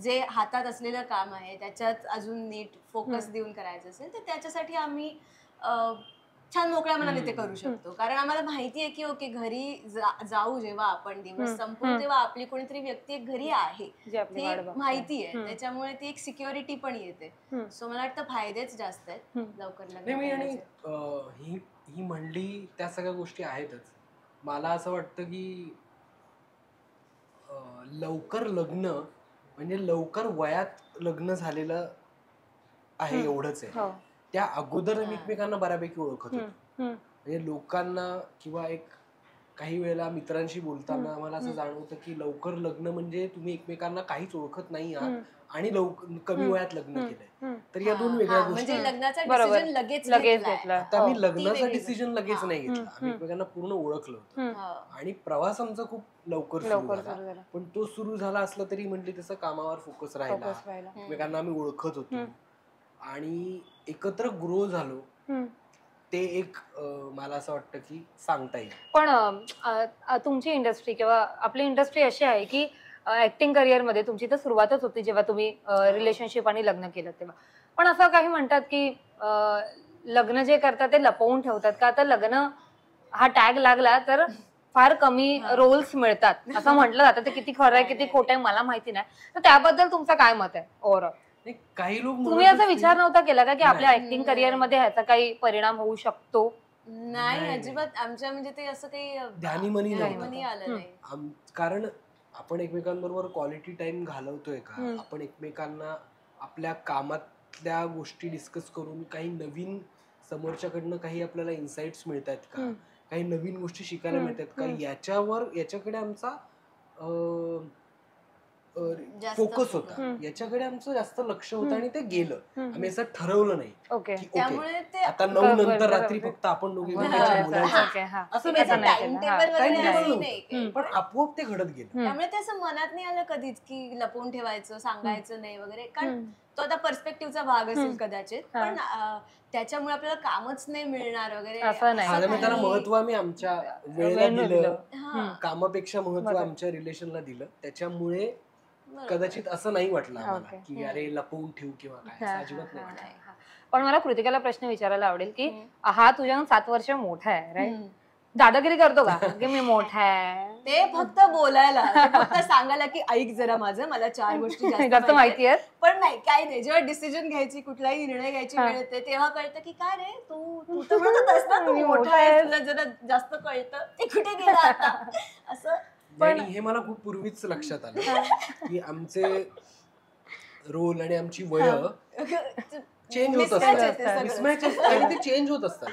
जे हातात असलेलं काम आहे त्याच्यात अजून नीट फोकस देऊन करायचं असेल तर त्याच्यासाठी आम्ही छान मोकळ्या मनाने ते करू शकतो. कारण आम्हाला माहिती आहे की ओके, घरी जाऊ जेव्हा आपण, दिवस संपू तेव्हा आपली कोणीतरी व्यक्ती एक घरी आहे, ते माहिती आहे. त्याच्यामुळे ती एक सिक्युरिटी पण येते. सो मला वाटतं फायदेच जास्त आहेत लवकर लग्न. आणि ही म्हणली त्या सगळ्या गोष्टी आहेतच. मला असं वाटतं की लवकर लग्न म्हणजे लवकर वयात लग्न झालेलं आहे एवढंच आहे. त्या अगोदर एकमेकांना बऱ्यापैकी ओळखत होतो. म्हणजे लोकांना किंवा काही वेळेला मित्रांशी बोलताना मला असं जाणवतं की लवकर लग्न म्हणजे तुम्ही एकमेकांना काहीच ओळखत नाही आहात आणि कमी वयात लग्न केलंय. तर या दोन वेगळ्या गोष्टी. म्हणजे लग्नाचा डिसिजन लगेच घेतला. आता आम्ही लग्नाचा डिसिजन लगेच नाही घेतला, आम्ही एकमेकांना पूर्ण ओळखलं होतं आणि प्रवास आमचा खूप लवकर सुरू झाला. पण तो सुरू झाला असला तरी म्हटली तसं कामावर फोकस राहिला, एकमेकांना आम्ही ओळखत होतो आणि एकत्र ग्रो झालो. ते एक मला असं वाटतं की सांगता येईल. पण तुमची इंडस्ट्री किंवा आपली इंडस्ट्री अशी आहे की ऍक्टिंग करिअर मध्ये तुमची तर सुरुवातच होती जेव्हा तुम्ही रिलेशनशिप आणि लग्न केलं तेव्हा. पण असं काही म्हणतात की लग्न जे करतात ते लपवून ठेवतात का, आता लग्न हा टॅग लागला तर फार कमी रोल्स मिळतात असं म्हटलं जातं. ते किती खरं आहे किती खोटं आहे मला माहिती नाही. तर त्याबद्दल तुमचं काय मत आहे ओव्हरऑल? काही लोक तुम्ही असा विचार नव्हता केला का की आपल्या ऍक्टिंग करिअर मध्ये ह्याचा काही परिणाम होऊ शकतो? नाही, अजिबात. आमच्या म्हणजे ते असं काही ध्यानीमनी आलं नाही. कारण आपण एकमेकांबरोबर क्वालिटी टाइम घालवतोय का, आपण एकमेकांना आपल्या कामातल्या गोष्टी डिस्कस करून काही नवीन समोरच्याकडनं काही आपल्याला इन्साइट्स मिळतात का, काही नवीन गोष्टी शिकायला मिळतात का, याच्याकडे आमचा फोकस होता, याच्याकडे आमचं जास्त लक्ष होतं आणि ते गेलं. आम्ही असं ठरवलं नाही त्यामुळे ते आता 9 नंतर रात्री फक्त आपण दोघे असं नाही, पण आपोआप ते घडत गेलं. त्यामुळे ते असं मनात नाही आलं कधीच की लपवून ठेवायचं, सांगायचं नाही वगैरे. कारण तो आता पर्स्पेक्टिव्हचा भाग असेल कदाचित, पण त्याच्यामुळे आपल्याला कामच नाही मिळणार वगैरे असं नाही. त्याला महत्व आम्ही आमच्या वेळेला दिलं, कामापेक्षा महत्व आमच्या रिलेशनला दिलं. त्याच्यामुळे कदाचित असं नाही वाटलं आम्हाला की अरे लपवून ठेवू किंवा काय, अजिबात नाही. पण मला कृतिकाला प्रश्न विचारायला आवडेल की हा तुझ्या 7 वर्ष मोठा आहे, राईट? दादागिरी करतो का की मी मोठा आहे? ते फक्त बोलायला, फक्त सांगायला की ऐक जरा माझं, मला 4 गोष्टी जास्त माहिती आहेत. पण नाही, काही नाही. जेव्हा डिसिजन घ्यायची, कुठलाही निर्णय घ्यायची वेळ येते तेव्हा कळतं की काय रे तू तर म्हणत असता तू मोठा आहे, तुला जरा जास्त कळतं, ते कुठे गेला आता असं. पण हे मला खूप पूर्वीच लक्षात आलं की आमचे रोल आणि आमची वय चेंज होत असतात, मिसमॅच असतात आणि ते चेंज होत असतात.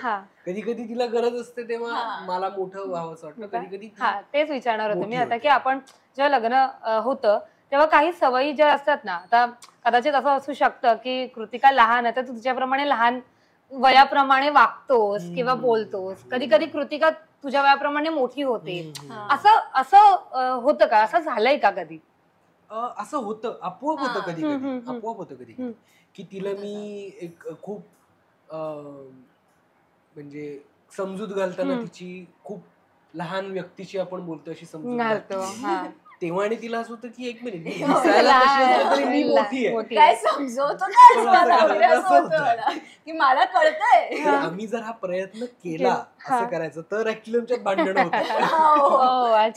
कधी कधी तिला गरज असते तेव्हा मला मोठं व्हावं असं वाटतं, कधी कधी तेच विचारणार होते मी आता की आपण जेव्हा लग्न होतं तेव्हा काही सवयी ज्या असतात ना, आता कदाचित असं असू शकतं की कृतिका लहान आहे तर तू तुझ्याप्रमाणे लहान वयाप्रमाणे वागतोस किंवा बोलतोस, कधी कधी कृतिका तुझ्या वयाप्रमाणे मोठी होते, असं होतं का, असं झालंय का कधी? असं होतं, आपोआप होतं कधी कधी, आपोआप होतं कधी कधी की तिला मी एक खूप म्हणजे समजूत घालताना तिची खूप लहान व्यक्तीची आपण बोलतो अशी समजूत घालतो तेव्हा, आणि तिला असं होतं की एक मिनिट मी मोठी आहे, काय समजवतो की मला कळतंय. आम्ही जर हा प्रयत्न केला असं करायचं तर ऍक्च्युली आमच्यात भांडण होतं.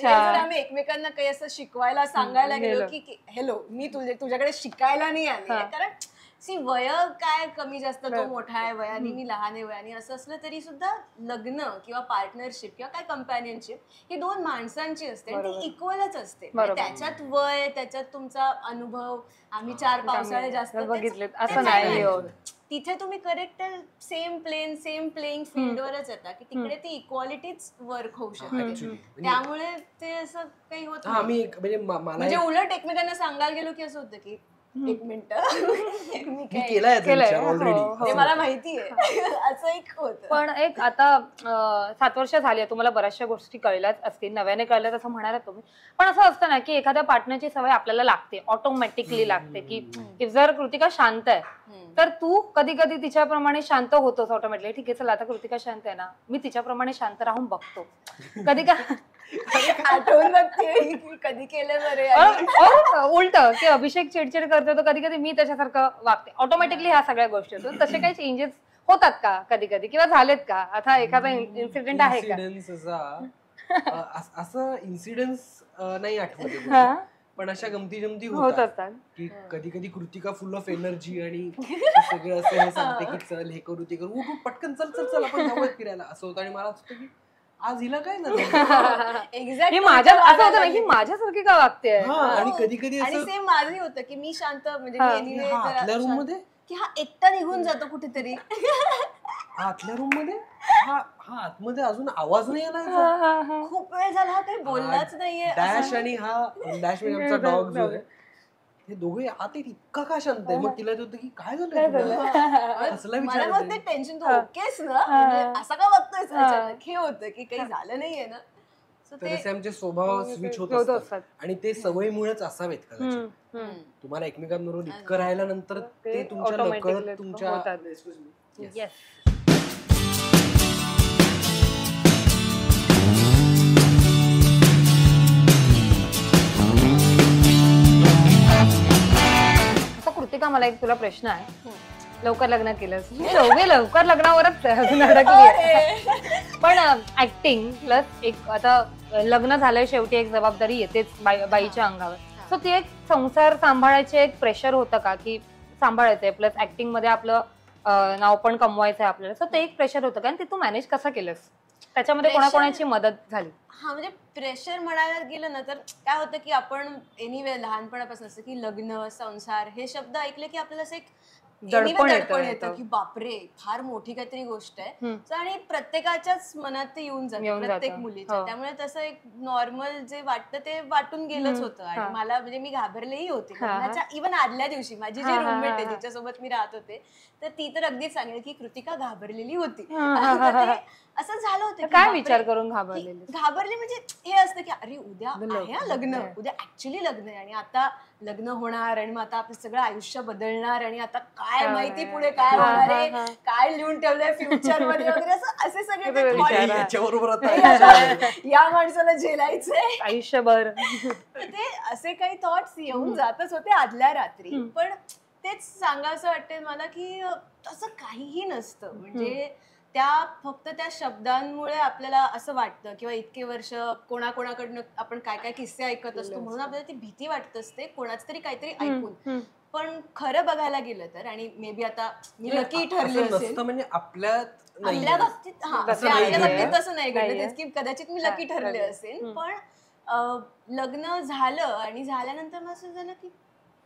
आम्ही एकमेकांना काही असं शिकवायला सांगायला गेलो की हॅलो मी तुझ्याकडे शिकायला नाही आले, कारण वय काय कमी जास्त, तो मोठा आहे वयाने, मी लहान आहे वयाने, असं असलं तरी सुद्धा लग्न किंवा पार्टनरशिप किंवा काय कंपॅनियनशिप ही दोन माणसांची असते आणि ती इक्वलच असते. त्याच्यात वय, त्याच्यात तुमचा अनुभव, आम्ही 4 पावसाळे जास्त बघितले असं नाही, तिथे तुम्ही करेक्ट सेम प्लेइंग फील्डवरच येता की तिकडे ती इक्वालिटीच वर्क होऊ शकते. त्यामुळे ते असं काही होत नाही. म्हणजे उलट एकमेकांना सांगायला गेलो की असं होतं की एक मिनिट मी केलंय ऑलरेडी, मला माहितीये असं एक होतं. पण एक आता 7 वर्ष झाली, तुम्हाला बऱ्याचशा गोष्टी कळल्याच असतील, नव्याने कळल्यात असं म्हणाला तुम्ही, पण असं असतं ना की एखाद्या पार्टनरची सवय आपल्याला लागते, ऑटोमॅटिकली लागते की जर कृतिका शांत आहे तर तू कधी कधी तिच्याप्रमाणे शांत होतोस ऑटोमॅटिकली. ठीक आहे, चला आता कृतिका शांत आहे ना, मी तिच्याप्रमाणे शांत राहून बघतो. कधी का आठवण बघते कधी केलं बरे, उलट की अभिषेक चिडचिड करतो तर कधी कधी मी त्याच्यासारखं वागते ऑटोमॅटिकली. ह्या सगळ्या गोष्टी होतात, तसे काही चेंजेस होतात का कधी कधी, किंवा झालेत का? आता एखादा इन्सिडेंट आहे का? असं इन्सिडेंट नाही आठवत, पण अशा गमती जमती होत असतात की कधी कधी कृतिका फुल ऑफ एनर्जी आणि सगळं असं हे सांगते की चल हे करू ते करू, उठ पटकन चल चल चल आपण जाऊया फिरायला, असं होतं. आणि मला असं होतं की आज हिला काय झालं, ही माझ्यासारखी का वागते. आणि कधी कधी आणि सेम माझंही होतं की मी शांत, म्हणजे आतल्या रूम मध्ये की हा एकटा निघून जातो कुठेतरी आतल्या रूम मध्ये, हा आतमध्ये अजून आवाज नाही आला, खूप वेळ झाला हा काही बोललाच नाहीये. डॅश आणि हा डॅश म्हणजे आमचा डॉग जो आहे, हे दोघे आत इतका का शांत आहे. मग तिला होतं की काय झालं, असला विचार, मला मग ते टेन्शन, तू ओकेस ना, असं का बघतोयस अचानक, हे होतं की काही झालं नाहीये ना. तसे आमचे स्वभाव स्विच होत असतात आणि ते सवयीमुळेच असावेत कदाचित. तुम्हाला एकमेकांबरोबर इतकं राहिल्यानंतर ते तुमच्या नकळत तुमच्या कृतिका, मला एक तुला प्रश्न आहे. लवकर लग्न केलंस, दोघे लवकर लग्नावरच अजून अडकली आहे, पण ऍक्टिंग प्लस एक आता लग्न झालंय, शेवटी एक जबाबदारी येतेच बाईच्या अंगावर. सो ती एक संसार सांभाळायचे एक प्रेशर होतं का की सांभाळायचंय प्लस ऍक्टिंग मध्ये आपलं नाव पण कमवायचंय आपल्याला, सो ते एक प्रेशर होतं का, आणि ते तू मॅनेज कसं केलंस, त्याच्यामध्ये कोणाकोणाची मदत झाली? हा, म्हणजे प्रेशर म्हणायला गेलं ना तर काय होतं की आपण एनिवे लहानपणापासून असं की लग्न, संसार हे शब्द ऐकले की आपल्याला असं एक दडपण येतं की बापरे फार मोठी काहीतरी गोष्ट आहे, आणि प्रत्येकाच्याच मनात ते येऊन जातं प्रत्येक मुलीच्या. त्यामुळे तसं एक नॉर्मल जे वाटतं ते वाटून गेलंच होतं. आणि मला म्हणजे मी घाबरलेही होते लग्नाच्या इव्हन आदल्या दिवशी. माझी जी रूममेट आहे जिच्यासोबत मी राहत होते तर ती तर अगदीच सांगेल की कृतिका घाबरलेली होती. असं झालं होतं. काय विचार करून घाबरले म्हणजे हे असतं की अरे उद्या आहे लग्न, उद्या ऍक्च्युली लग्न आहे आणि आता लग्न होणार आणि मग आता आपलं सगळं आयुष्य बदलणार आणि आता काय माहिती पुढे काय होणार आहे, काय लिहून ठेवलंय फ्युचर मध्ये वगैरे, असे सगळे या माणसाला झेलायचंय आयुष्यभर. ते असे काही थॉट्स येऊन जातच होते आदल्या रात्री. पण तेच सांगायचं वाटतंय मला की तसं काहीही नसतं. म्हणजे फक्त त्या शब्दांमुळे आपल्याला असं वाटतं किंवा इतके वर्ष कोणाकोणाकडनं आपण काय काय किस्से ऐकत असतो म्हणून आपल्याला ती भीती वाटत असते कोणाच तरी काहीतरी ऐकून. पण खरं बघायला गेलं तर, आणि मे बी आता मी लकी ठरले असेल, म्हणजे आपल्या बाबतीत आपल्या बाबतीत तसं नाही घडलं की कदाचित मी लकी ठरले असेल. पण लग्न झालं आणि झाल्यानंतर मग असं झालं की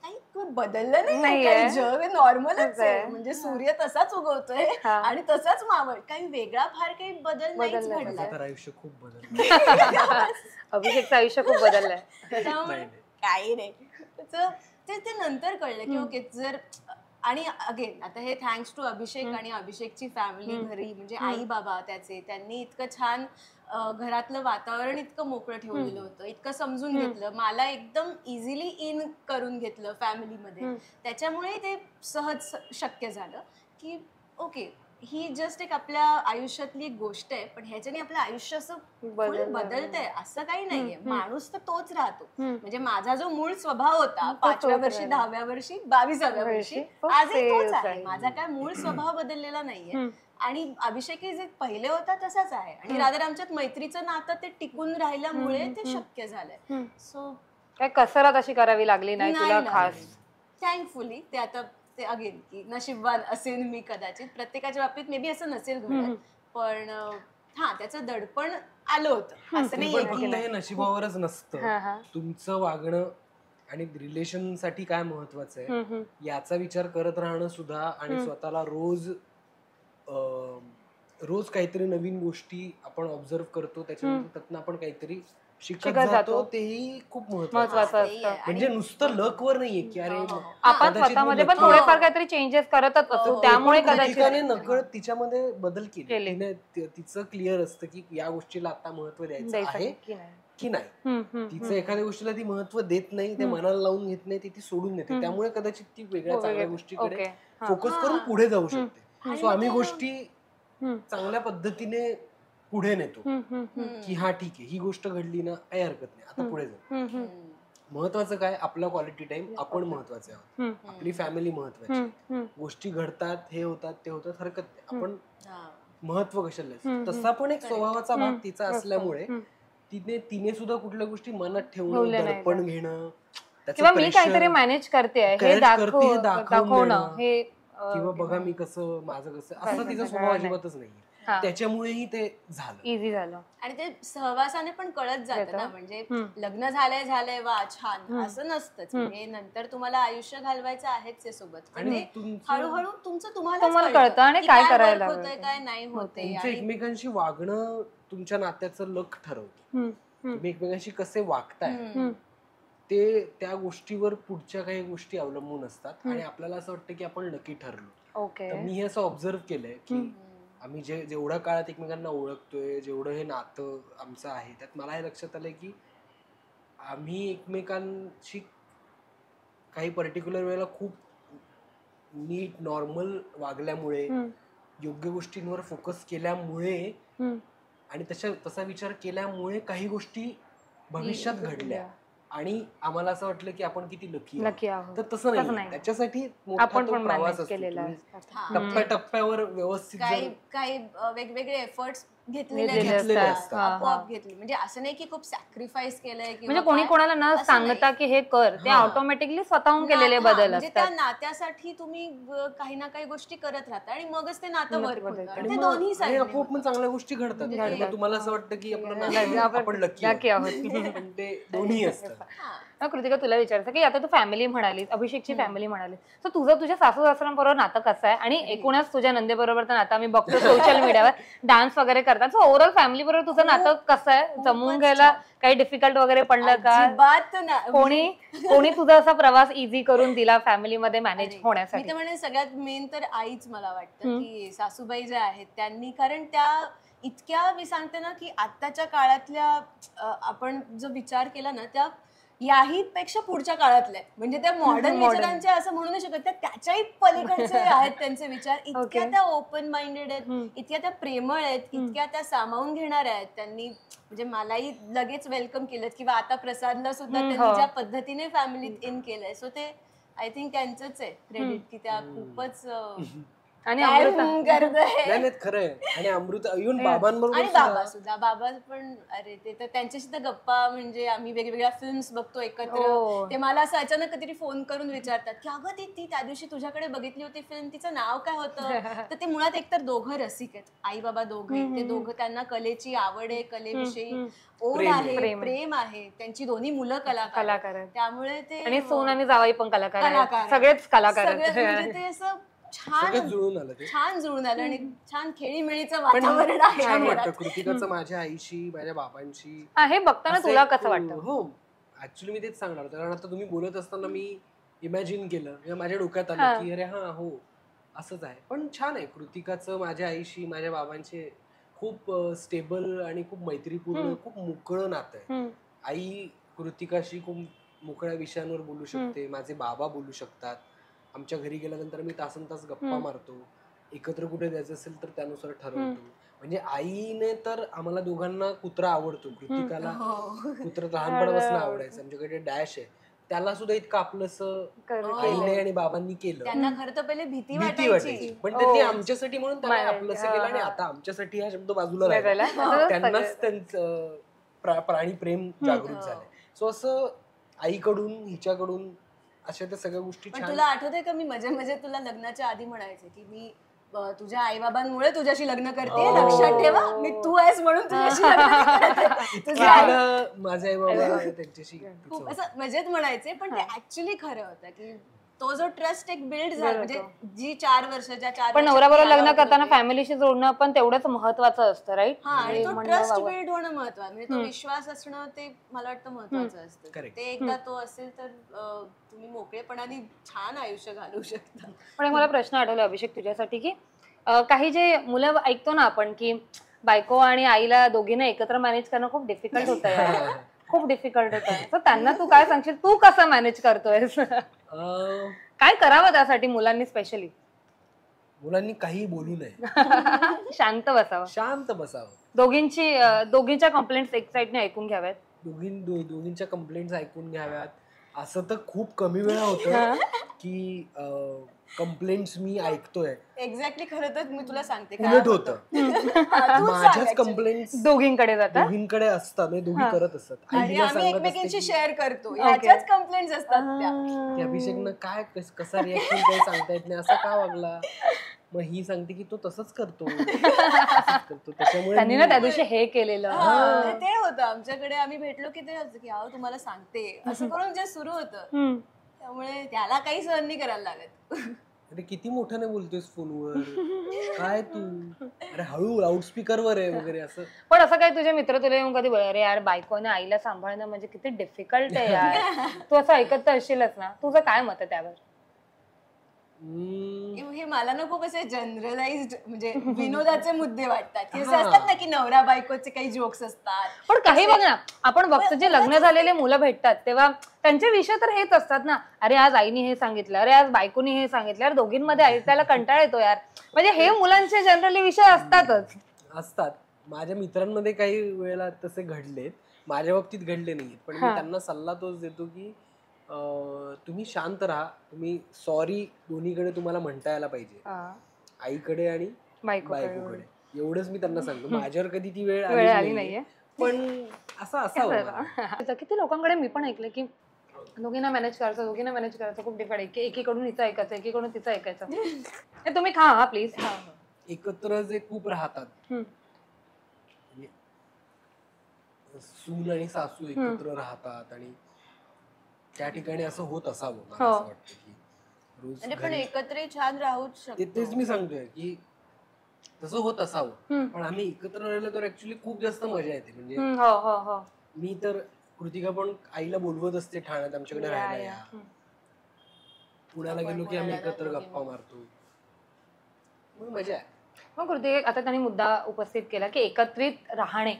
काही बदललं नाही, जग नॉर्मलच आहे. म्हणजे सूर्य तसाच उगवतोय आणि तसाच मावळ, काही वेगळा फार काही बदल नाहीच घडला. आयुष्य खूप बदललं, अभिषेकचं आयुष्य खूप बदललंय. काही नाही. ते नंतर कळलं की ओके जर आणि अगेन आता हे थँक्स टू अभिषेक आणि अभिषेकची फॅमिली घरी म्हणजे आई बाबा त्याचे त्यांनी इतकं छान घरातलं वातावरण इतकं मोकळं ठेवलेलं होतं, इतकं समजून घेतलं, मला एकदम इझिली इन करून घेतलं फॅमिलीमध्ये. त्याच्यामुळे ते सहज शक्य झालं की ओके ही जस्ट एक आपल्या आयुष्यातली एक गोष्ट आहे, पण ह्याच्याने आपलं आयुष्य असं बदलतंय असं काही नाहीये. माणूस तर तोच राहतो. म्हणजे माझा जो मूळ स्वभाव होता 5व्या वर्षी 10व्या वर्षी 22व्या वर्षी आजही तोच आहे. माझा काय मूळ स्वभाव बदललेला नाहीये. आणि अभिषेकही जे पहिले होता तसाच आहे. आणि रादर आमच्यात मैत्रीचं नातं ते टिकून राहिल्यामुळे ते शक्य झालंय. सो काय कसरत अशी करावी लागली नाही तुला खास. थँकफुली ते आता ते अगेन की नशीबवान असेल मी कदाचित. प्रत्येकाच्या बाबतीत मे बी असं नसेल घडत, पण हा त्याचं दडपण आलं होतं. असं नाही हे नशिबावरच नसतं. तुमचं वागणं आणि रिलेशन साठी काय महत्वाचं आहे याचा विचार करत राहणं सुद्धा आणि स्वतःला रोज काहीतरी नवीन गोष्टी आपण ऑब्झर्व करतो, त्याच्यानंतर त्यातनं आपण काहीतरी शिकत जातो, तेही खूप महत्वाचं असतं. म्हणजे नुसतं लक वर नाहीये की अरे आपण स्वतःमध्ये पण थोडेफार काहीतरी चेंजेस करतच असतो, त्यामुळे कदाचित नकळत तिच्यामध्ये बदल केले. तिचं क्लिअर असतं की या गोष्टीला आता महत्व द्यायचं आहे की नाही. तिचं एखाद्या गोष्टीला ती महत्व देत नाही, ते मनाला लावून घेत नाही, ती सोडून देते. त्यामुळे कदाचित ती वेगळ्या चांगल्या गोष्टीकडे फोकस करून पुढे जाऊ शकते. सो आम्ही गोष्टी चांगल्या पद्धतीने पुढे नेतो की हा ठीक आहे, ही गोष्ट घडली ना, काही हरकत नाही, आता पुढे जाऊ. महत्वाचं काय, आपला क्वालिटी टाइम आपण महत्वाचे आहोत, आपली फॅमिली महत्वाची. गोष्टी घडतात, हे होतात, ते होतात, हरकत नाही, आपण महत्व कशाला. तसा पण एक स्वभावाचा भाग तिचा असल्यामुळे तिने सुद्धा कुठल्या गोष्टी मनात ठेवणं, दडपण घेणं, किंवा मी काहीतरी मॅनेज करते हे दाखवणं, हे किंवा बघा मी कसं, माझं कसं, असं तिचा स्वभाव अजिबातच नाहीये. त्याच्यामुळेही ते झालं, इझी झालं. आणि ते सहवासाने पण कळत जातं ना. म्हणजे लग्न झालंय वा छान असं नसतंच. म्हणजे नंतर तुम्हाला आयुष्य घालवायचं आहेच सोबत. आणि हळूहळू तुमचं तुम्हाला कळतं आणि काय करायला होतंय काय नाही होते. एकमेकांशी वागणं तुमच्या नात्याचं लक ठरवतं. तुम्ही एकमेकांशी कसे वागताय ते त्या गोष्टीवर पुढच्या काही गोष्टी अवलंबून असतात. आणि आपल्याला असं वाटतं की आपण लकी ठरलो. तर मी हे असं ऑब्झर्व केलंय की आम्ही जेवढ्या काळात एकमेकांना ओळखतोय, जेवढं हे नातं आमचं आहे, त्यात मला हे लक्षात आलंय की आम्ही एकमेकांशी काही पर्टिक्युलर वेळेला खूप नीट नॉर्मल वागल्यामुळे, योग्य गोष्टींवर फोकस केल्यामुळे आणि तसा विचार केल्यामुळे काही गोष्टी भविष्यात घडल्या. आणि आम्हाला असं वाटलं की आपण किती लकी आहोत. तर तसं नाही, त्याच्यासाठी आपण पण प्रवास असतो. टप्प्याटप्प्यावर व्यवस्थित काही वेगवेगळे एफर्ट्स घेतलेले असतात, आपोआप घेतले. म्हणजे असं नाही की खूप सॅक्रिफाईस केलंय, म्हणजे कोणी कोणाला न सांगता की हे कर, ते ऑटोमॅटिकली स्वतःहून केलेले बदल असतात. त्या नात्यासाठी तुम्ही काही ना काही गोष्टी करत राहता आणि मगच ते नातं वर्क होतं. ते दोन्ही साईड आपोआप पण चांगल्या गोष्टी घडतात. तुम्हाला असं वाटतं की आपण लकी आहोत, पण ते दोन्ही असतात. कृतिका, तुला विचारायचं की आता तू फॅमिली म्हणाली, अभिषेकची फॅमिली म्हणाली, तर तुझं तुझ्या सासू सासऱ्यांबरोबर नातं कसं आहे? आणि एकूणच तुझ्या नंदेबरोबर तर नातं आम्ही बघतो सोशल मीडियावर डान्स वगैरे करतात. सो ओव्हरऑल फॅमिली बरोबर तुझं नातं कसं आहे? जमवून घ्यायला काही डिफिकल्ट वगैरे पडलं का? कोणी तुझा असा प्रवास इझी करून दिला फॅमिलीमध्ये मॅनेज होण्यासाठी? मी तर म्हणजे सगळ्यात मेन तर आईच मला वाटतं की सासूबाई ज्या आहेत त्यांनी, कारण त्या इतक्या मी सांगते ना की आत्ताच्या काळातल्या आपण जो विचार केला ना त्या याही पेक्षा पुढच्या काळातल्या, म्हणजे त्या मॉडर्न विचारांचे असं म्हणू नाही शकत, त्याच्याही पलीकडचे आहेत त्यांचे विचार. इतक्या त्या ओपन माइंडेड आहेत, इतक्या त्या प्रेमळ आहेत, इतक्या त्या सामावून घेणाऱ्या आहेत. त्यांनी म्हणजे मलाही लगेच वेलकम केलं किंवा आता प्रसादला सुद्धा त्यांनी ज्या पद्धतीने फॅमिलीत इन केलंय, सो ते आय थिंक त्यांचंच आहे क्रेडिट की त्या खूपच. आणि खरंय. आणि अमृता इव्हन बाबांबरोबर, आणि बाबा सुद्धा, बाबा पण अरे ते तर त्यांच्याशी तर गप्पा, म्हणजे आम्ही वेगवेगळ्या फिल्म्स बघतो एकत्र. ते मला असं अचानक कधीतरी फोन करून विचारतात की अगं ती त्या दिवशी तुझ्याकडे बघितली होती फिल्म, तिचं नाव काय होतं? तर ते मुळात एकतर दोघं रसिक आहेत, आई बाबा दोघे. ते दोघं, त्यांना कलेची आवड आहे, कलेविषयी ओढ आहे, प्रेम आहे. त्यांची दोन्ही मुलं कलाकार, त्यामुळे ते. आणि सोन आणि जावई पण कलाकार, सगळेच कलाकार. म्हणजे ते असं छान जुळून आलं आणि छान खेळीमेळीचं वातावरण आहे. छान वाटतं कृतिकाचं माझ्या आईशी, माझ्या बाबांशी आहे बघताना. तुला कसं वाटतं? हो, ऍक्च्युली मी तेच सांगणार होतं, कारण आता तुम्ही बोलत असताना मी इमॅजिन केलं किंवा माझ्या डोक्यात आलं की अरे हा हो असंच आहे. पण छान आहे कृतिकाचं माझ्या आईशी माझ्या बाबांचे खूप स्टेबल आणि खूप मैत्रीपूर्ण खूप मोकळं नातं आहे. आई कृतिकाशी खूप मोकळ्या विषयांवर बोलू शकते, माझे बाबा बोलू शकतात. आमच्या घरी गेल्यानंतर मी तासन तास गप्पा मारतो, एकत्र कुठे जायचं असेल तर त्यानुसार ठरवतो. म्हणजे आईने तर आम्हाला दोघांना कुत्रा आवडतो, कृतिकाला कुत्रा लहानपणापासून आवडायचं. आमच्याकडे डॅश आहे, त्याला सुद्धा इतकं आपलंसं आईने आणि बाबांनी केलं. त्यांना खरं तर पहिले भीती वाटायची, पण त्यांनी आमच्यासाठी म्हणून त्याला आपलंसं केलं. आणि आता आमच्यासाठी हा शब्द बाजूला राहिला, त्यांनाच त्यांचं प्राणी प्रेम जागृत झालंय. सो असं आईकडून हिच्याकडून अशा त्या सगळ्या गोष्टी. तुला आठवतंय का मी मजे तुला लग्नाच्या आधी म्हणायचे की मी तुझ्या आई बाबांमुळे तुझ्याशी लग्न करते, लक्षात ठेवा मी तू आहेस म्हणून तुझ्याशी माझे आई बाबा त्यांच्याशी खूप असं मजेत म्हणायचे. पण ते ऍक्च्युली खरं होतं की तो जो ट्रस्ट एक बिल्ड झाला, म्हणजे जी 4 वर्षाच्या पण नवऱ्याबरोबर लग्न करताना फॅमिलीशी जोडणं पण तेवढंच महत्वाचं असतं, राईट? हा, आणि तो ट्रस्ट बिल्ड होणं महत्वाचं, म्हणजे तो विश्वास असणं ते मला वाटतं महत्वाचं असतं. ते एकदा तो असेल तर तुम्ही मोकळेपणाने छान आयुष्य घालवू शकता. पण मला प्रश्न आठवला अभिषेक तुझ्यासाठी की काही जे मुलं ऐकतो ना आपण की बायको आणि आईला दोघींना एकत्र मॅनेज करणं खूप डिफिकल्ट होतं, खूप डिफिकल्ट होतं. तर त्यांना तू काय सांगशील, तू कसं मॅनेज करतोयस? काय करावं त्यासाठी मुलांनी? स्पेशली मुलांनी काही बोलू नये, शांत बसावं, दोघींच्या कंप्लेंट्स एक साईडने ऐकून घ्याव्यात, दोघींच्या कंप्लेंट्स ऐकून घ्याव्यात. असं तर खूप कमी वेळा होतं की कंप्लेंट्स मी ऐकतोय. एक्झॅक्टली, खरं तर मी तुला सांगते उलट होतं. माझ्याच कंप्लेंट्स दोघींकडे असतात, दोघी करत असतात. आम्ही एकमेकांशी शेअर करतो, ह्याच्याच कंप्लेंट्स असतात त्या. अभिषेकनं काय कसा रिएक्शन काही सांगता येत नाही, असा का वागला, मग ही सांगते की तो तसंच करतो. त्याच्यामुळे त्यांनी ना त्या दिवशी हे केलेलं, ते होतं आमच्याकडे. आम्ही भेटलो की ते असं की अहो तुम्हाला सांगते असं करून जे सुरू होतं, त्यामुळे त्याला काही सहन नाही करायला लागत. अरे किती मोठ्याने बोलतोयस फोनवर, काय तू, अरे हळू लाऊडस्पीकर वर आहे वगैरे असं. पण असं काय तुझे मित्र तुला येऊन कधी अरे यार बायकोने आईला सांभाळणं म्हणजे किती डिफिकल्ट आहे यार, तू असं ऐकत तर असशीलच ना, तुझं काय मत आहे त्यावर? हे मला ना खूप असे जनरलाइज्ड म्हणजे विनोदाचे मुद्दे वाटतात की असे असतात ना की नवरा बायकोचे काही जोक्स असतात. पण काही बघ ना, आपण बघतो जे लग्न झालेले मुलं भेटतात तेव्हा त्यांचे विषय तर हेच असतात ना, अरे आज आईने हे सांगितलं, अरे आज बायकोनी हे सांगितलं, अरे दोघींमध्ये ऐकायला कंटाळा येतो यार. म्हणजे हे मुलांचे जनरली विषय असतात. माझ्या मित्रांमध्ये काही वेळेला तसे घडलेत, माझ्या बाबतीत घडले नाहीत. पण मी त्यांना सल्ला तोच देतो की तुम्ही शांत राहा, तुम्ही सॉरी दोन्हीकडे तुम्हाला म्हणता यायला पाहिजे, आईकडे आणि बायकोकडे. एवढंच मी त्यांना सांगतो. माझ्यावर कधी ती वेळ आली नाहीये, पण असं असावं. किती लोकांकडे मी पण ऐकलं की दोघींना मॅनेज करायचं खूप डिफिकल्ट, एकीकडून हिचं ऐकायचं, एकीकडून तिचं ऐकायचं. तुम्ही खा प्लीज. एकत्र जे खूप राहतात, सून आणि सासू एकत्र राहतात आणि त्या ठिकाणी असं होत असावं, मला असं वाटतं की रोज पण एकत्र छान राहूच शकतो. तेच मी सांगतोय की तसं होत असावं. पण आम्ही एकत्र राहिलो तर ऍक्च्युली खूप जास्त मजा येते. म्हणजे मी तर कृतिका पण आईला बोलवत असते ठाण्यात आमच्याकडे राहायला या, पुण्याला गेलो की आम्ही एकत्र गप्पा मारतो, मजा आहे. मग कृतिका, आता त्यांनी मुद्दा उपस्थित केला की एकत्रित राहणे.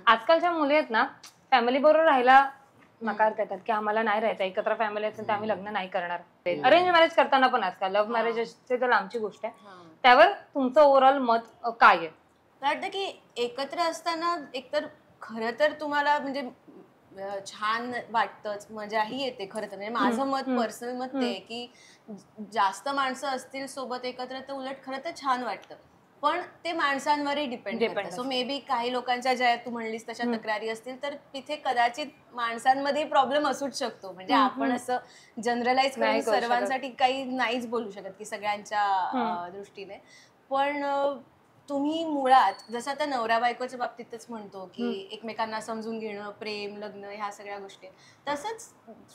आजकालच्या मुली आहेत ना, फॅमिली बरोबर राहायला नकार देतात की आम्हाला नाही राहायचं, एकत्र फॅमिली असेल तर आम्ही लग्न नाही करणार. अरेंज मॅरेज करताना पण आजकाल, लव्ह मॅरेज असते तर लांबची गोष्ट आहे. त्यावर तुमचं ओव्हरऑल मत काय आहे? वाटतं की एकत्र असताना एकतर खरं तर तुम्हाला म्हणजे छान वाटतंच, मजाही येते खरं तर. म्हणजे माझं मत, पर्सनल मत ते की जास्त माणसं असतील सोबत एकत्र तर उलट खरं तर छान वाटतं. पण ते माणसांवरही डिपेंड करतं. सो मे बी काही लोकांच्या ज्या तू म्हणलीस तशा तक्रारी असतील तर तिथे कदाचित माणसांमध्ये प्रॉब्लेम असूच शकतो. म्हणजे आपण असं जनरलाइज करून सर्वांसाठी काही नाहीच बोलू शकत की सगळ्यांच्या दृष्टीने. पण तुम्ही मुळात जसं आता नवरा बायकोच्या बाबतीतच म्हणतो की एकमेकांना समजून घेणं, प्रेम, लग्न, ह्या सगळ्या गोष्टी, तसंच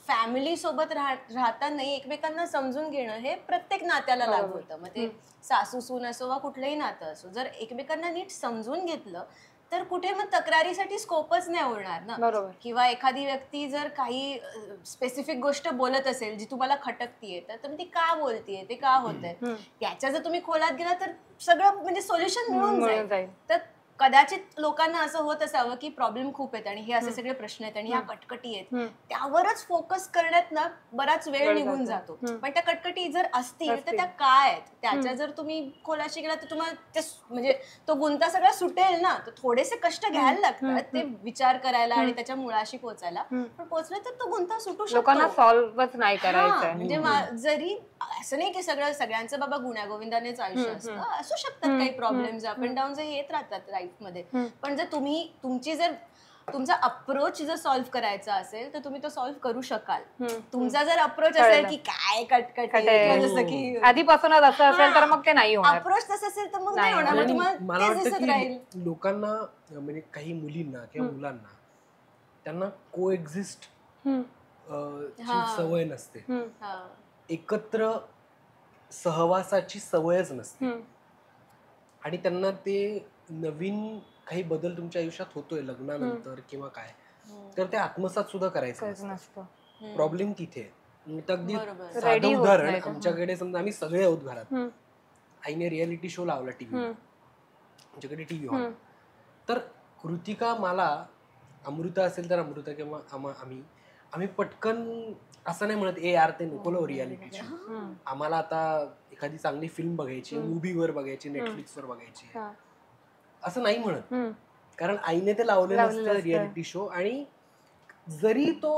फॅमिली सोबत राहतानाही एकमेकांना समजून घेणं हे प्रत्येक नात्याला लागू होतं. मग ते सासू सून असो वा कुठलंही नातं असो, जर एकमेकांना नीट समजून घेतलं तर कुठे मग तक्रारीसाठी स्कोपच नाही उरणार ना. बरोबर. किंवा एखादी व्यक्ती जर काही स्पेसिफिक गोष्ट बोलत असेल जी तुम्हाला खटकतीये तर ती का बोलतीये, ते का होतंय, याच्या जर तुम्ही खोलात गेला तर सगळं म्हणजे सोल्युशन मिळून जाईल. तर कदाचित लोकांना असं होत असावं की प्रॉब्लेम खूप आहेत आणि हे असे सगळे प्रश्न आहेत आणि ह्या कटकटी आहेत, त्यावरच फोकस करण्यात ना बराच वेळ निघून जातो. पण त्या कटकटी जर असतील तर त्या काय आहेत, त्याच्या जर तुम्ही खोलाशी गेला तर तुम्हाला ते म्हणजे तो गुंता सगळा सुटेल ना. तर थोडेसे कष्ट घ्यायला लागतात ते विचार करायला आणि त्याच्या मुळाशी पोचायला, पण पोचले तर तो गुंता सुटू शकतो. लोकांना सॉल्व्हच नाही करायचं. म्हणजे जरी असं नाही की सगळ्यांचं बाबा गुण्यागोविंदानेच आयुष्य असतं, असू शकतात काही प्रॉब्लेम्स अप अँड डाऊन येत राहतात लाईफ मध्ये. पण जर तुमचा अप्रोच जर सॉल्व्ह करायचा असेल तर तुम्ही तो सॉल्व्ह करू शकाल. तुमचा जर अप्रोच असेल की काय कटकट जसं की आधीपासूनच असं असेल तर मग ते नाही होणार. अप्रोच तसं असेल तर मग नाही होणार. मग तुम्हाला मला तेच दिसत वाटतं राहील. की लोकांना म्हणजे काही मुलींना किंवा मुलांना त्यांना को एक्झिस्ट सवय नसते, एकत्र सहवासाची सवयच नसते आणि त्यांना ते नवीन काही बदल तुमच्या आयुष्यात होतोय लग्नानंतर किंवा काय तर ते आत्मसात सुद्धा करायचं नसतं. प्रॉब्लेम तिथे अगदी साधं उदाहरण, आमच्याकडे समजा आम्ही सगळे आहोत घरात, आईने रियालिटी शो लावला टीव्ही, आमच्याकडे टीव्ही हॉल, तर कृतिका मला अमृता असेल तर अमृता किंवा आम्ही पटकन असं नाही म्हणत ए यार ते नको लो रियालिटी शो, आम्हाला आता एखादी चांगली फिल्म बघायची, मूव्हीवर बघायची, नेटफ्लिक्सवर बघायची, असं नाही म्हणत. कारण आईने ते लावलेलं असतं रियालिटी शो आणि जरी तो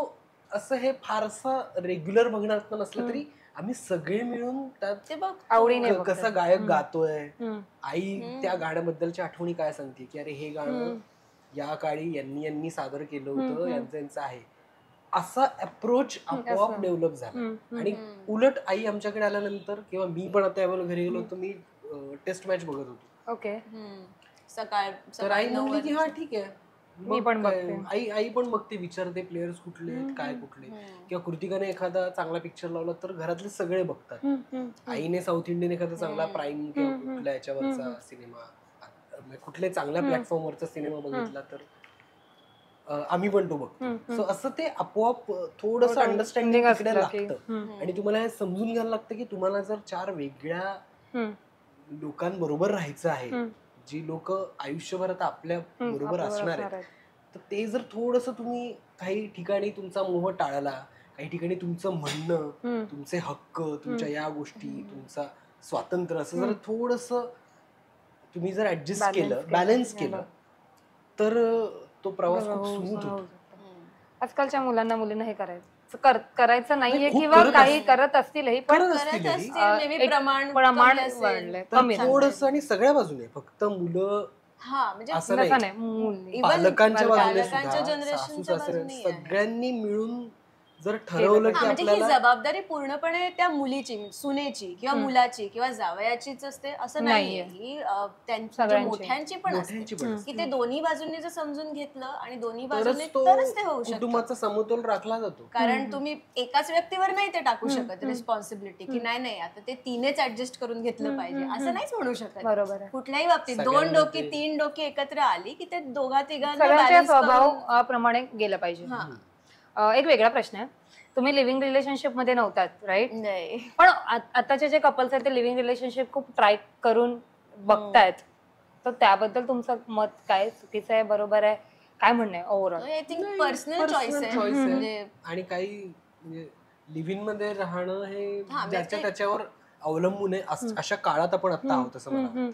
असं हे फारसं रेग्युलर बघण्यात नसलं तरी आम्ही सगळे मिळून त्यात आवडीने कसा गायक गातोय, आई त्या गाण्याबद्दलच्या आठवणी काय सांगते की अरे हे गाणं या काळी यांनी सादर केलं होतं, यांचं आहे, असा अप्रोच आपोआप डेव्हलप झाला. आणि उलट आई आमच्याकडे आल्यानंतर किंवा मी पण आता घरी गेलो होतो, मी टेस्ट मॅच बघत होतो. ओके. सकाळ तर आई म्हणली की हा ठीक आहे, मी पण बघते. आई पण बघते, विचारते प्लेयर्स कुठले आहेत, काय कुठले, किंवा कृतिकाने एखादा चांगला पिक्चर लावला तर घरातले सगळे बघतात. आईने साऊथ इंडियन एखादा चांगला प्राईम किंवा कुठल्या याच्यावरचा सिनेमा, कुठल्या चांगल्या प्लॅटफॉर्मवरचा सिनेमा बघितला तर आम्ही पण तो बघतो. सो असं ते आपोआप थोडस अंडरस्टँडिंग तिकडे लागतं आणि तुम्हाला हे समजून घ्यायला लागतं की तुम्हाला जर 4 वेगळ्या लोकांबरोबर राहायचं आहे, जी लोक आयुष्यभर आता आपल्या बरोबर असणार आहेत, तर ते जर थोडस तुम्ही काही ठिकाणी तुमचा मोह टाळला, काही ठिकाणी तुमचं म्हणणं, तुमचे हक्क, तुमच्या या गोष्टी, तुमचा स्वातंत्र्य असं जर थोडस तुम्ही जर ऍडजस्ट केलं, बॅलन्स केलं, तर तो प्रवास खूप स्मूथ होतो. आजकालच्या मुलांना हे करायचं नाहीये किंवा काही करत असतीलही, पण प्रमाण वाढलंय थोडस आणि सगळ्या बाजूने, फक्त मुलं असं नाही, पालकांच्या बाजूने सुद्धा, सासू सासरे सगळ्यांनी मिळून जर ठरवलं की म्हणजे ही जबाबदारी पूर्णपणे त्या मुलीची, सुनेची किंवा मुलाची किंवा जावयाचीच असते असं नाहीये, ही त्यांच्या मोठ्यांची पण असते की ते दोन्ही बाजूंनी जर समजून घेतलं आणि दोन्ही बाजूने तरच ते होऊ शकतं. कुटुंबाचा समतोल राखला जातो. कारण तुम्ही एकाच व्यक्तीवर नाही ते टाकू शकत रिस्पॉन्सिबिलिटी की नाही आता ते तिनेच ऍडजस्ट करून घेतलं पाहिजे, असं नाहीच म्हणू शकत. बरोबर. कुठल्याही बाबतीत 2 डोकी 3 डोकी एकत्र आली की ते दोघा तिघांना स्वभावाप्रमाणे गेलं पाहिजे. एक वेगळा प्रश्न आहे, तुम्ही लिव्हिंग रिलेशनशिप मध्ये नव्हतात, राईट? नाही, पण आताचे जे कपल्स आहेत ते लिव्हिंग रिलेशनशिप खूप ट्राय करून बघतायत, तर त्याबद्दल तुमचं मत काय? चुकीचं आहे, बरोबर आहे, काय म्हणणं आहे overall? I think personal choice आहे. आणि काही म्हणजे लिव्हिंग मध्ये राहणं हे ज्याच्या त्याच्यावर अवलंबून आहे. अशा काळात आपण आता आहोत असं मला वाटतं.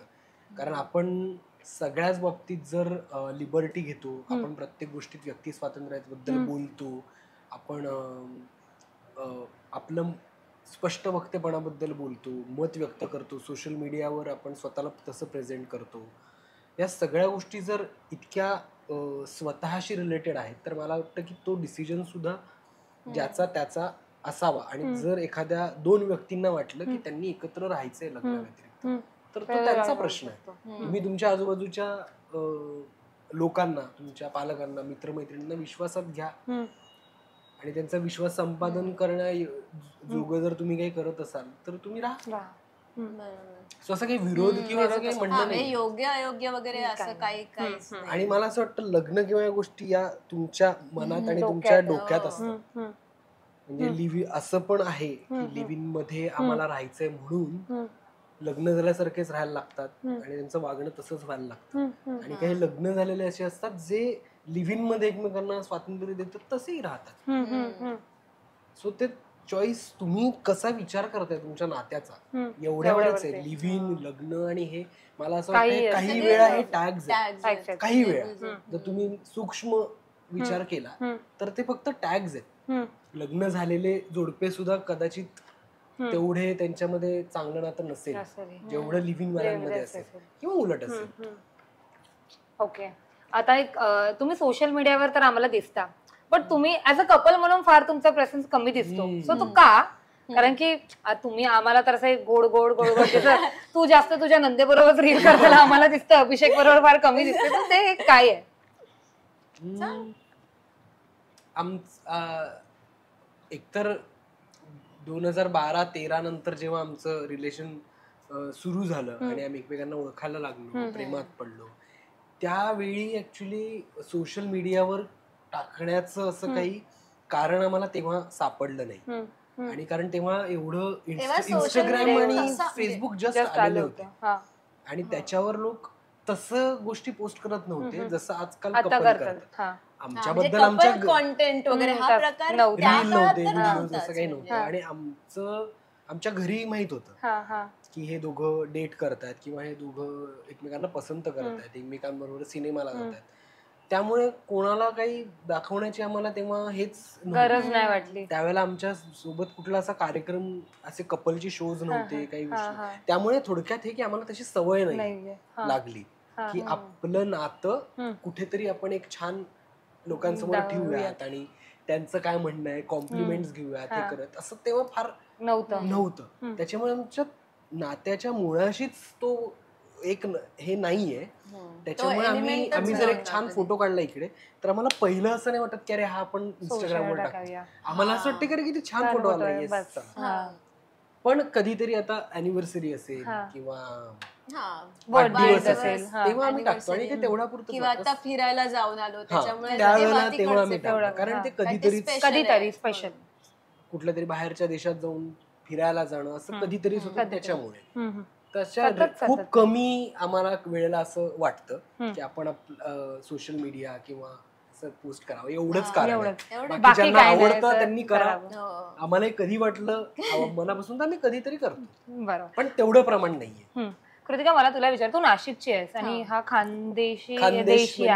कारण आपण सगळ्याच बाबतीत जर लिबर्टी घेतो, आपण प्रत्येक गोष्टीत व्यक्ती स्वातंत्र्याबद्दल बोलतो, आपण आपलं स्पष्ट वक्तेपणाबद्दल बोलतो, मत व्यक्त करतो, सोशल मीडियावर आपण स्वतःला तसं प्रेझेंट करतो, या सगळ्या गोष्टी जर इतक्या स्वतःशी रिलेटेड आहेत तर मला वाटतं की तो डिसिजन सुद्धा ज्याचा त्याचा असावा. आणि जर एखाद्या 2 व्यक्तींना वाटलं की त्यांनी एकत्र राहायचंय लग्नाव्यतिरिक्त तर तो त्यांचा प्रश्न आहे. तुम्ही तुमच्या आजूबाजूच्या लोकांना, तुमच्या पालकांना, मित्रमैत्रिणींना विश्वासात घ्या आणि त्यांचा विश्वास संपादन करण्याजोगं जर तुम्ही काही करत असाल तर तुम्ही राहा. सो असं काही विरोध किंवा असं काही म्हणणं नाही. योग्य अयोग्य वगैरे असं काही काहीच नाही. आणि मला असं वाटतं लग्न किंवा या गोष्टी या तुमच्या मनात आणि तुमच्या डोक्यात असतात. म्हणजे असं पण आहे की लिव्हिंग मध्ये आम्हाला राहायचंय म्हणून लग्न झाल्यासारखेच राहायला लागतात आणि त्यांचं वागणं तसंच व्हायला लागतं. आणि काही लग्न झालेले असे असतात जे लिव्हिंग मध्ये एकमेकांना स्वातंत्र्य देतात तसेही राहतात. सो ते चॉईस तुम्ही कसा विचार करताय तुमच्या नात्याचा एवढ्यावरच आहे. लिव्हिंग, लग्न आणि हे मला असं वाटतं काही वेळा हे टॅग्स आहेत. काही वेळा जर तुम्ही सूक्ष्म विचार केला तर ते फक्त टॅग्स आहेत. लग्न झालेले जोडपे सुद्धा कदाचित तेवढे त्यांच्यामध्ये चांगलं नातं नसेल जेवढं लिव्हिंग वाल्यांमध्ये असेल किंवा उलट असेल. ओके, आता एक तुम्ही सोशल मीडियावर तर आम्हाला दिसता, पण तुम्ही ऍज अ कपल म्हणून फार तुमचा प्रेझेन्स कमी दिसतो. सो तो का? कारण की तुम्ही आम्हाला तर असं गोड गोड गोड गोड दिसत, तू जास्त तुझ्या नंदे बरोबर रील करताना आम्हाला दिसतं, अभिषेक बरोबर फार कमी दिसते. तर ते काय आहे? एकतर 2012-13 नंतर जेव्हा आमचं रिलेशन सुरू झालं आणि आम्ही एकमेकांना ओळखायला लागलो, प्रेमात पडलो, त्यावेळी ऍक्च्युली सोशल मीडियावर टाकण्याचं असं काही कारण आम्हाला तेव्हा सापडलं नाही. आणि कारण तेव्हा एवढं इंस्टाग्राम आणि फेसबुक जस्ट आलेले होते आणि त्याच्यावर लोक तसं गोष्टी पोस्ट करत नव्हते जसं आजकाल कपल करतात. आमच्याबद्दल आमच्या कॉन्टेंट वगैरे हा प्रकार रील नव्हते, व्हिडिओ असं काही नव्हतं. आणि आमच्या घरी माहित होतं की हे दोघं डेट करतात किंवा हे दोघं एकमेकांना पसंत करतात, एकमेकांबरोबर सिनेमाला जातात. त्यामुळे कोणाला काही दाखवण्याची आम्हाला तेव्हा हेच गरज नाही वाटली. त्यावेळेला आमच्या सोबत कुठला असा कार्यक्रम, असे कपलचे शोज नव्हते, काही गोष्टी. त्यामुळे थोडक्यात हे की आम्हाला तशी सवय नाही लागली की आपलं नातं कुठेतरी आपण एक छान लोकांसमोर ठेवूयात आणि त्यांचं काय म्हणणं आहे, कॉम्प्लिमेंट्स घेऊयात, हे करत असं तेव्हा फार नव्हतं. त्याच्यामुळे आमच्या नात्याच्या मुळाशीच तो एक हे नाहीये. त्याच्यामुळे आम्ही जर एक छान फोटो काढला इकडे तर आम्हाला पहिलं असं नाही वाटत की अरे हा आपण इंस्टाग्रामवर टाकूया. आम्हाला असं वाटतं की अरे किती छान फोटो आला. पण कधीतरी आता अॅनिव्हर्सरी असेल किंवा वाढदिवस असेल तेव्हा आम्ही टाकतो आणि ते तेवढा पुरतं. किंवा आता फिरायला जाऊन आलो त्याच्यामुळे त्यावेळेला तेव्हा आम्ही टाकतो. कारण ते कधीतरी स्पेशल कुठल्या तरी बाहेरच्या देशात जाऊन फिरायला जाणं असं कधीतरी होतं. त्याच्यामुळे तशा खूप कमी आम्हाला वेळेला असं वाटतं की आपण सोशल मीडिया किंवा असं पोस्ट करावं, एवढंच कारण. बाकी ज्यांना आवडतं त्यांनी करावं. आम्हाला कधी वाटलं मनापासून तर आम्ही कधीतरी करतो, पण तेवढं प्रमाण नाहीये. कृतिका, मला तुला विचार, तू नाशिकची आहेस आणि हा खानदेशी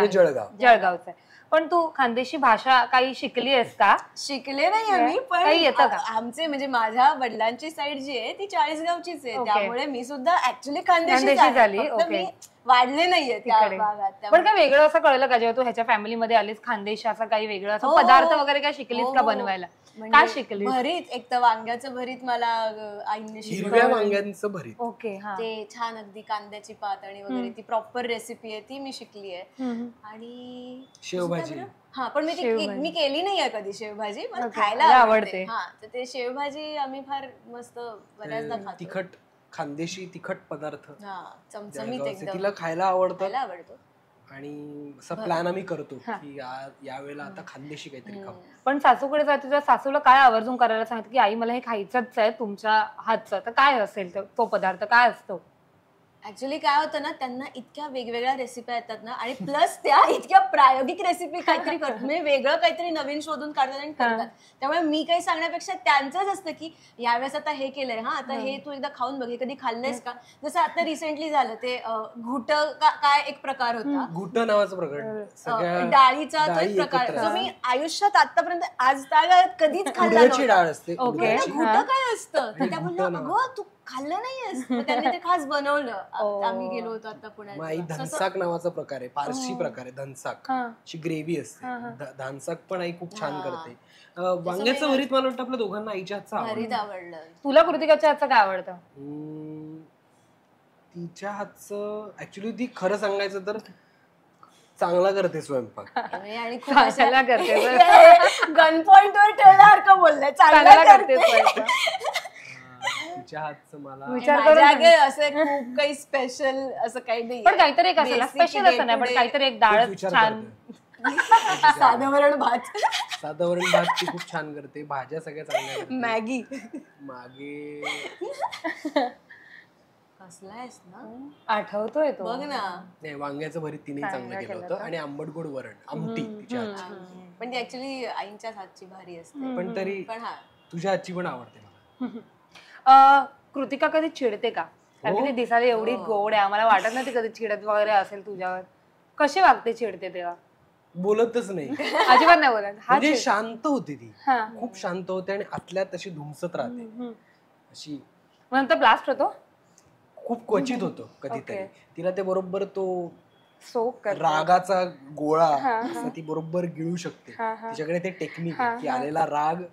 जळगावचा आहे, पण तू खानदेशी भाषा काही शिकली आहेस का? शिकले नाही आम्ही, पण आमचे म्हणजे माझ्या वडिलांची साईड जी आहे ती 40गावचीच आहे, त्यामुळे मी सुद्धा ऍक्च्युली खानदेशी झाली. वाढले नाहीये त्या भागात. पण काय वेगळं असं कळलं का जेव्हा तू ह्याच्या फॅमिलीमध्ये आलीस? खानदेशी असा काही वेगळं असं पदार्थ वगैरे काय शिकलीस का बनवायला? काय शिकली? भरीत, एक तर वांग्याचं भरीत मला आईने हिरव्या वांग्यांचं भरीत. ओके, ते छान अगदी कांद्याची पातळी वगैरे ती प्रॉपर रेसिपी आहे, ती मी शिकली आहे. आणि शेवभाजी, हा, पण मी केली नाहीये कधी शेवभाजी, मला खायला आवडते. हा, तर ते शेवभाजी आम्ही फार मस्त बऱ्याचदा खातो. तिखट, खानदेशी तिखट पदार्थ चमचमीत एकदम, तिला खायला आवडतो. आणि असा प्लॅन आम्ही करतो की यावेळेला आता खानदेशी काहीतरी खाऊ. पण सासूकडे जायचं, तुझ्या सासूला काय आवर्जून करायला सांगते की आई मला हे खायचंच आहे तुमच्या हातचं, तर काय असेल तो पदार्थ, काय असतो? ऍक्च्युली काय होतं ना, त्यांना इतक्या वेगवेगळ्या रेसिपी येतात ना, आणि प्लस त्या इतक्या प्रायोगिक रेसिपी काहीतरी करतात, म्हणजे वेगळं काहीतरी नवीन शोधून काढतात आणि करतात. त्यामुळे मी काही सांगण्यापेक्षा त्यांचंच असतं की यावेळेस आता हे केलंय, हा आता हे तू एकदा खाऊन बघ, हे कधी खाल्लंयस का? जसं आता रिसेंटली झालं ते घुट काय एक प्रकार होता, घुट नावाचा प्रकार, डाळीचा तो एक प्रकार, जो मी आयुष्यात आतापर्यंत आज कधीच खाल्ला नव्हता. डाळ असते. घुट काय असतं? तर त्या म्हणलं अगं तू खाल्लं नाहीयेस, त्यांनी ते खास बनवलं. आम्ही गेलो होतो आता पुण्यात. धनसाक नावाचा प्रकार आहे, पारशी प्रकार आहे. धनसाक ची ग्रेव्ही असते. धनसाक पण आई खूप छान करते. वांग्याचं भरीत मला वाटतं आपल्या दोघांना आईच्या हातचं आवडलं. तुला कृतिकाच्या हातचं काय आवडतं? तिच्या हातचं ऍक्च्युली ती खरं सांगायचं तर चांगला करते स्वयंपाक आणि खूप करते. गन पॉइंट वर ठेवल्यासारखं बोललंय, चांगला करते. तिच्या हातचं मला विचार करून माझ्या असं खूप काही स्पेशल असं काही नाही, पण काहीतरी एक असेल स्पेशल असं नाही, पण काहीतरी एक डाळ विचार छान साधं वरण भात, साधारण भात ती खूप छान करते, भाज्या सगळ्या चांगल्या करते. मॅगी. मागे हसलायस ना, आठवतोय तो. बघ ना. नाही, वांग्याचं भरीत तिने चांगलं केलं होतं आणि आंबट गोड वरण आमटी तिच्या हातची. पण ती ऍक्च्युली आईंच्याच हातची भारी असते. पण तरी पण हा तुझ्या हातची पण आवडते मला. कृतिका कधी चिडते का? कारण ती दिसायला एवढी गोड आहे, आम्हाला वाटत नाही ती कधी चिडत वगैरे असेल तुझ्यावर. कशी वागते चिडते तेव्हा? बोलतच नाही, अजिबात नाही बोलत. म्हणजे शांत होती ती, खूप शांत होते आणि आतल्यात अशी धुमसत राहते अशी. नंतर ब्लास्ट होतो, खूप क्वचित होतो कधीतरी. तिला ते बरोबर तो सोक रागाचा गोळा असा ती बरोबर गिळू शकते. तिच्याकडे ते टेक्निक की आलेला राग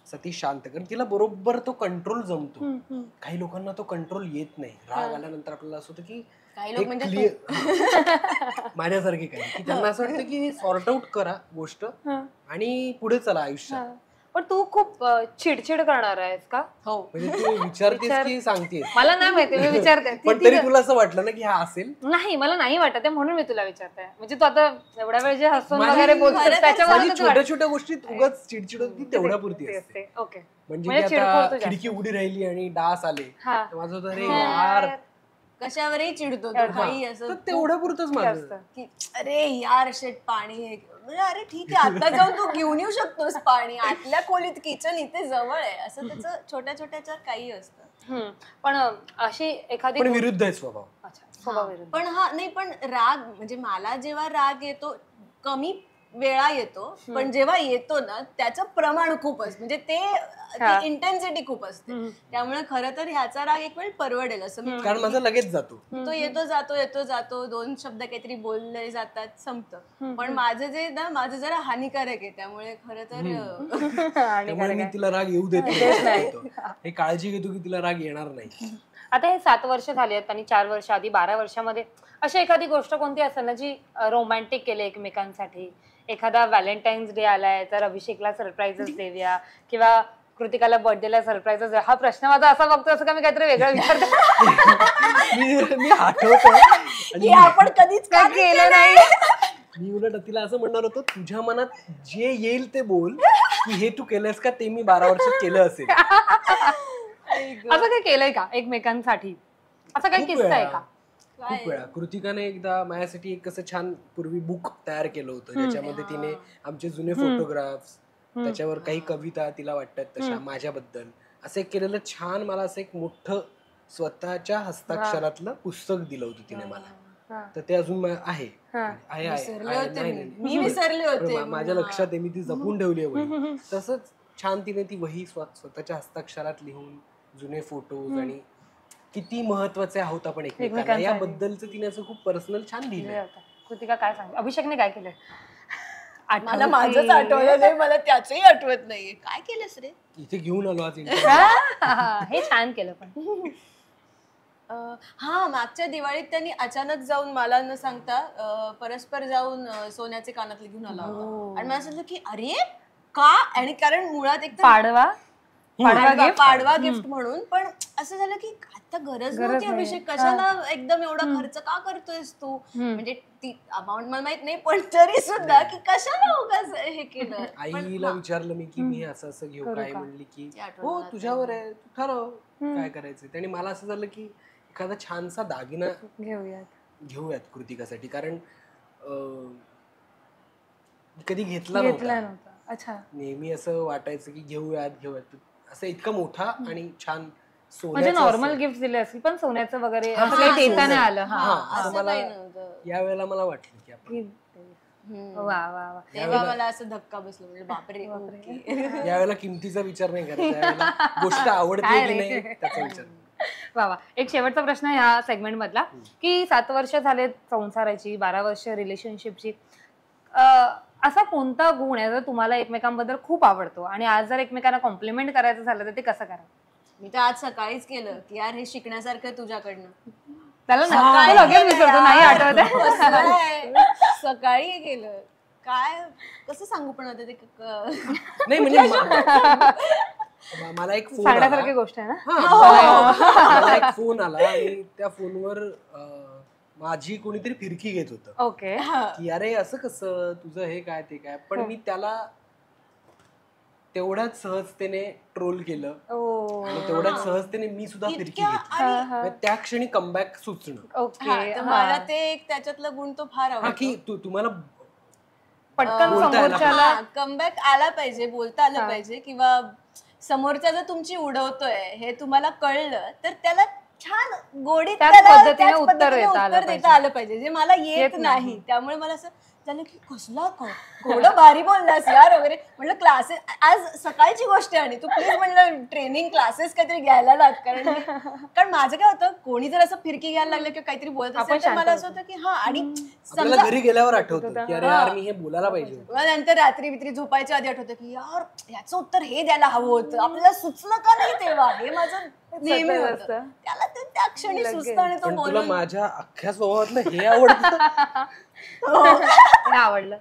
असा ती शांत, कारण तिला बरोबर तो कंट्रोल जमतो. काही लोकांना तो कंट्रोल येत नाही. राग आल्यानंतर आपल्याला असं होतं की काही लोक म्हणजे माझ्यासारखे काही की त्यांना असं वाटतं की सॉर्ट आउट करा गोष्ट आणि पुढे चला आयुष्यात. पण तू खूप चिडचिड करणार आहेस का? हो, म्हणजे तू विचारतेस की सांगतेस? मला नाही माहिती, मी विचारते. पण तरी तुला असं वाटलं ना की हा असेल? नाही, मला नाही वाटत आहे म्हणून मी तुला विचारते. म्हणजे तू आता एवढ्या वेळ जे हसून वगैरे बोलतोस त्याच्यावर छोट्या छोट्या गोष्टीत उगाच चिडचिड होती तेवढ्यापुरती असते. ओके, म्हणजे की आता खिडकी उडी राहिली आणि डास आले, माझं होतं अरे यार कशावरही चिडतो तो, काही असं तेवढ्यापुरतच माझं की अरे यार शेट पाणी आहे. अरे ठीक आहे, आता जाऊन तू घेऊन येऊ शकतोस पाणी, आतल्या खोलीत किचन इथे जवळ आहे, असं त्याचं छोट्या छोट्याच्या काही असतं. पण अशी एखादी पण विरुद्ध आहे स्वभाव. अच्छा, स्वभाव विरुद्ध. पण हा नाही, पण राग म्हणजे मला जेव्हा राग येतो कमी वेळा येतो, पण जेव्हा येतो ना त्याचं प्रमाण खूप असतं, म्हणजे ते इंटेन्सिटी खूप असते. त्यामुळे खरं तर ह्याचा राग एक वेळ परवडेल असं मी, कारण माझा लगेच जातो. तो येतो जातो, दोन शब्द काहीतरी बोलले जातात, संपतं. पण माझं जे ना माझं जरा हानिकारक आहे, त्यामुळे खरं तर त्यामुळे मी तिला राग येऊ देतो. हे काळजी घेतो की तिला राग येणार नाही. आता हे 7 वर्ष झाली आहेत आणि 4 वर्ष आधी 12 वर्षामध्ये अशी एखादी गोष्ट कोणती असेल ना जी रोमॅन्टिक केली एकमेकांसाठी? एखादा व्हॅलेंटाईन्स डे आलाय तर अभिषेकला सरप्राईजेस देऊया किंवा कृतिकाला बर्थडेला सरप्राईजेस. हा प्रश्न माझा असा बघतो असं का मी काहीतरी वेगळं विचारतो. मी आठवतो की आपण कधीच काय केलं नाही. मी उलट तिला असं म्हणणार होतो, तुझ्या मनात जे येईल ते बोल, की हे तू केलंस का ते मी 12 वर्षात केलं असेल. असं काय केलंय का एकमेकांसाठी? असं काही किस्सा आहे का? खूप वेळा. कृतिकाने एकदा माझ्यासाठी एक असं छान पूर्वी बुक तयार केलं होतं, ज्याच्यामध्ये तिने आमचे जुने फोटोग्राफ्स, त्याच्यावर काही कविता तिला वाटतात तशा माझ्याबद्दल असं एक केलेलं छान, मला असं एक मोठं स्वतःच्या हस्ताक्षरातलं पुस्तक दिलं होतं तिने मला. तर ते अजून आहे, मी विसरले होते, माझ्या लक्षात आहे, मी ती जपून ठेवली आहे वही. तसंच छान तिने ती वही स्वतःच्या हस्ताक्षरात लिहून जुने फोटोज आणि किती महत्वाचे आहोत आपण एकमेकांना याबद्दलचं तिने असं खूप पर्सनल छान लिहिलंय. कृतिका काय सांग, अभिषेकने काय केलंय? मला माझंच आठवलं नाही, मला त्याचंही आठवत नाहीये. काय केलंस रे? इथे घेऊन आलो आज. हे छान केलं. पण हा, मागच्या दिवाळीत त्यांनी अचानक जाऊन मला न सांगता परस्पर जाऊन सोन्याचे कानातले घेऊन आला होता. आणि मला असं की अरे का, आणि कारण मुळात एक पाडवा गिफ्ट म्हणून, पण असं झालं की आता गरज नव्हती अभिषेक, कशाला एकदम एवढा खर्च का करतोयस तू, म्हणजे ती अमाऊंट मला माहित नाही, पण तरी सुद्धा की कशाला उगाच हे केलं. आईला विचारलं मी की मी असं असं घेऊ काय, म्हणली की हो तुझ्यावर आहे, तू ठरव काय करायचं. आणि मला असं झालं की एखादा छानसा दागिना घेऊयात कृतिकासाठी, कारण कधी घेतला नव्हता. नेहमी असं वाटायचं की घेऊयात असं इतका मोठा आणि छान म्हणजे नॉर्मल गिफ्ट दिले असतील, पण सोन्याचं वगैरे देता नाही आलं. असं मला यावेळेला मला वाटलं की आपण तेव्हा मला असं धक्का बसला, म्हणजे बापरे. यावेळेला किमतीचा विचार नाही करायचा, गोष्ट आवडते की नाही त्याचा विचार. वा. एक शेवटचा प्रश्न ह्या सेगमेंट मधला, की 7 वर्ष झाले संसाराची, 12 वर्ष रिलेशनशिपची, असा कोणता गुण आहे जो तुम्हाला एकमेकांबद्दल खूप आवडतो आणि आज जर एकमेकांना कॉम्प्लिमेंट करायचं झालं तर ते कसं करा? मी तर आज सकाळीच केलं की यार हे शिकण्यासारखं तुझ्याकडनं. त्याला लगेच विसरतो, नाही आठवत. सकाळी केलं काय, कसं सांगू पण आता ते नाही, म्हणजे मला एक फोन सांगण्यासारखी गोष्ट आहे ना. मला एक फोन आला आणि त्या फोनवर माझी कोणीतरी फिरकी घेत होतं ओके की अरे असं कसं तुझं हे काय ते काय, पण मी त्याला तेवढ्याच सहजतेने ट्रोल केलं आणि तेवढ्याच सहजतेने मी सुद्धा फिरकी घेतली. त्या क्षणी कमबॅक सुचणं. ओके मला ते एक त्याच्यातला गुण तो फार आवडतो की तुम्हाला पटकन बोलता यायला समोरच्याला कमबॅक आला पाहिजे, बोलता आलं पाहिजे, किंवा समोरचा जर तुमची उडवतोय हे तुम्हाला कळलं तर त्याला छान गोडीत त्याच त्याला पद्धतीने त्याच उत्तर पद्धतीने देता आलं उत्तर देता आलं पाहिजे, जे मला येत नाही. त्यामुळे मला असं झालं की कसला थोडं भारी बोललास यार वगैरे. म्हटलं क्लासेस आज सकाळची गोष्ट आहे आणि तू प्लीज म्हणलं ट्रेनिंग क्लासेस काहीतरी घ्यायला लाग, कारण माझं काय होतं कोणी जर असं फिरकी घ्यायला लागलं किंवा काहीतरी बोलत असेल तर मला असं होतं की हा, आणि आपल्याला घरी गेल्यावर आठवतं की अरे यार मी हे बोलायला पाहिजे. नंतर रात्री बित्री झोपायच्या आधी आठवतं की यार याचं उत्तर हे द्यायला हवं होतं, आपल्याला सुचलं का नाही तेव्हा, हे माझं नेहमी होतं. त्याला ते त्या क्षणी सुचतं आणि तो पण तुला बोलून माझ्या अख्ख्या स्वभावातलं हे आवडतं. आवडलं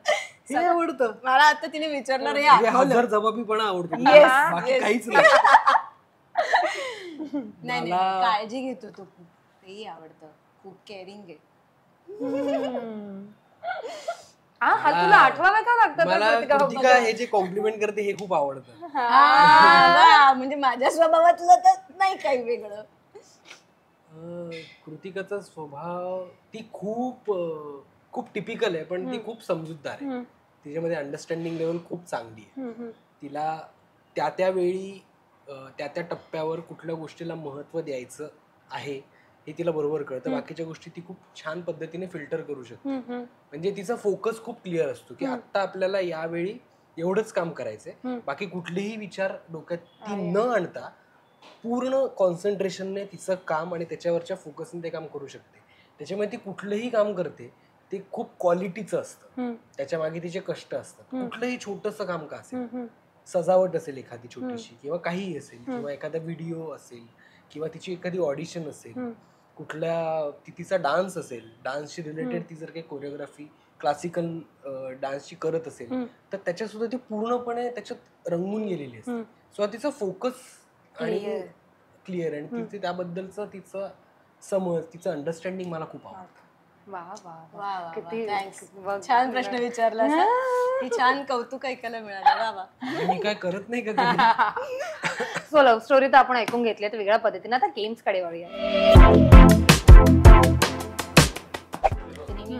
हे आवडतं मला आता तिने विचारलं रे हे हजर जबाबीपणा आवडतो, बाकी काहीच नाही. नाही नाही, काळजी घेतो तो खूप, तेही आवडतं, खूप केअरिंग आहे. हा तुला आठवायला का लागतं मला कृतिका हे जे कॉम्प्लिमेंट करते हे खूप आवडतं. म्हणजे माझ्या स्वभावातलं तर नाही काही वेगळं. कृतिकाचा स्वभाव ती खूप खूप टिपिकल आहे, पण ती खूप समजूतदार आहे. तिच्यामध्ये अंडरस्टँडिंग लेवल खूप चांगली आहे. तिला त्या त्या वेळी त्या त्या टप्प्यावर कुठल्या गोष्टीला महत्व द्यायचं आहे हे तिला बरोबर कळतं. बाकीच्या गोष्टी ती खूप छान पद्धतीने फिल्टर करू शकते. म्हणजे तिचा फोकस खूप क्लिअर असतो की आता आपल्याला यावेळी एवढंच काम करायचंय, बाकी कुठलेही विचार डोक्यात ती न आणता पूर्ण कॉन्सन्ट्रेशनने तिचं काम आणि त्याच्यावरच्या फोकसने ते काम करू शकते. त्याच्यामुळे ती कुठलंही काम करते ते खूप क्वालिटीचं असतं, त्याच्या मागे तिचे कष्ट असतात. कुठलंही छोटंसं काम का असेल, सजावट असेल एखादी छोटीशी किंवा काहीही असेल, किंवा एखादा व्हिडिओ असेल किंवा तिची एखादी ऑडिशन असेल, कुठल्या तिचा डान्स असेल, डान्सशी रिलेटेड ती जर काही कोरिओग्राफी क्लासिकल डान्सची करत असेल तर त्याच्यात सुद्धा ती पूर्णपणे त्याच्यात रंगून गेलेली असते. सो तिचा फोकस आणि क्लिअर, आणि तिचे त्याबद्दलचं तिचं समज, तिचं अंडरस्टँडिंग मला खूप आवडतं. छान प्रश्न विचारला, ही छान कौतुक ऐकायला मिळालं. वा वा. मी काय करत नाही का. सो लव्ह स्टोरी तर आपण ऐकून घेतली, तर वेगळ्या पद्धतीने आता गेम्स कडे वळूया.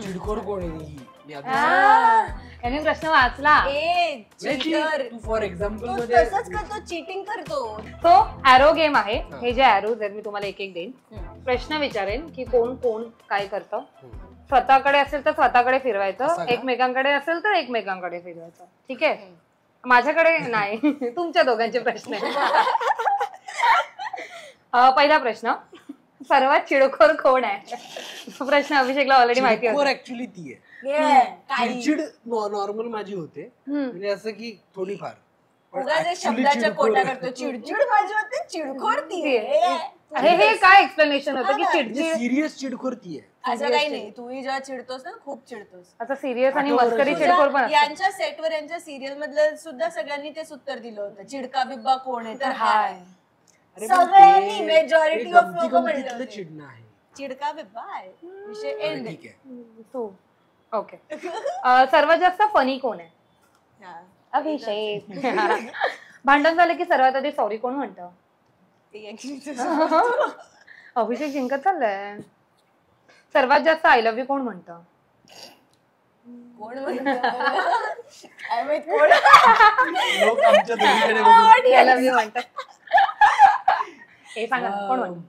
चिडखोर कोण आहे? यांनी प्रश्न वाचला. फॉर एक्झाम्पल तसंच करतो, चीटिंग करतो. तो ॲरो गेम आहे. हे जे ॲरोज आहेत मी तुम्हाला एक एक देईन, प्रश्न विचारेन की कोण कोण काय करतं. स्वतःकडे असेल तर स्वतःकडे फिरवायचं, एकमेकांकडे असेल तर एकमेकांकडे फिरवायचं. ठीक आहे? माझ्याकडे नाही, तुमच्या दोघांचे प्रश्न आहेत. पहिला प्रश्न, सर्वात चिडखोर कोण आहे? प्रश्न अभिषेकला ऑलरेडी माहिती होता. ऍक्च्युली ती आहे. चिडचिड नॉर्मल माझी होते, म्हणजे असं की थोडीफार शब्दाच्या कोटा करतो. चिडचिड माझी होते, चिडखोर ती आहे. हे काय एक्सप्लेनेशन होतं की चिडचिड? सिरियस चिडखोर ती आहे असं काही नाही. तूही जेव्हा चिडतोस ना, खूप चिडतोस. आता सिरियस आणि मस्करी चिडखोर पण. यांच्या सेटवर यांच्या सिरियल मधलं सुद्धा सगळ्यांनी तेच उत्तर दिलं होतं, चिडका बिब्बा कोण आहे तर हाय. सगळ्यांनी मेजॉरिटी ऑफ लोक म्हणलं चिडणं आहे, चिडका बिब्बा आहे, विषय एंड. ठीक आहे. तू ओके. सर्वात जास्त फनी कोण आहे? अभिषेक. भांडण झालं की सर्वात आधी सॉरी कोण म्हणतं? अभिषेक जिंकत चाललाय. सर्वात जास्त आय लव्ह यू कोण म्हणतं? कोण म्हणतं? लोक आमच्या दोघीकडे बघून आय लव्ह यू म्हणतात. हे सांगा कोण म्हणतं?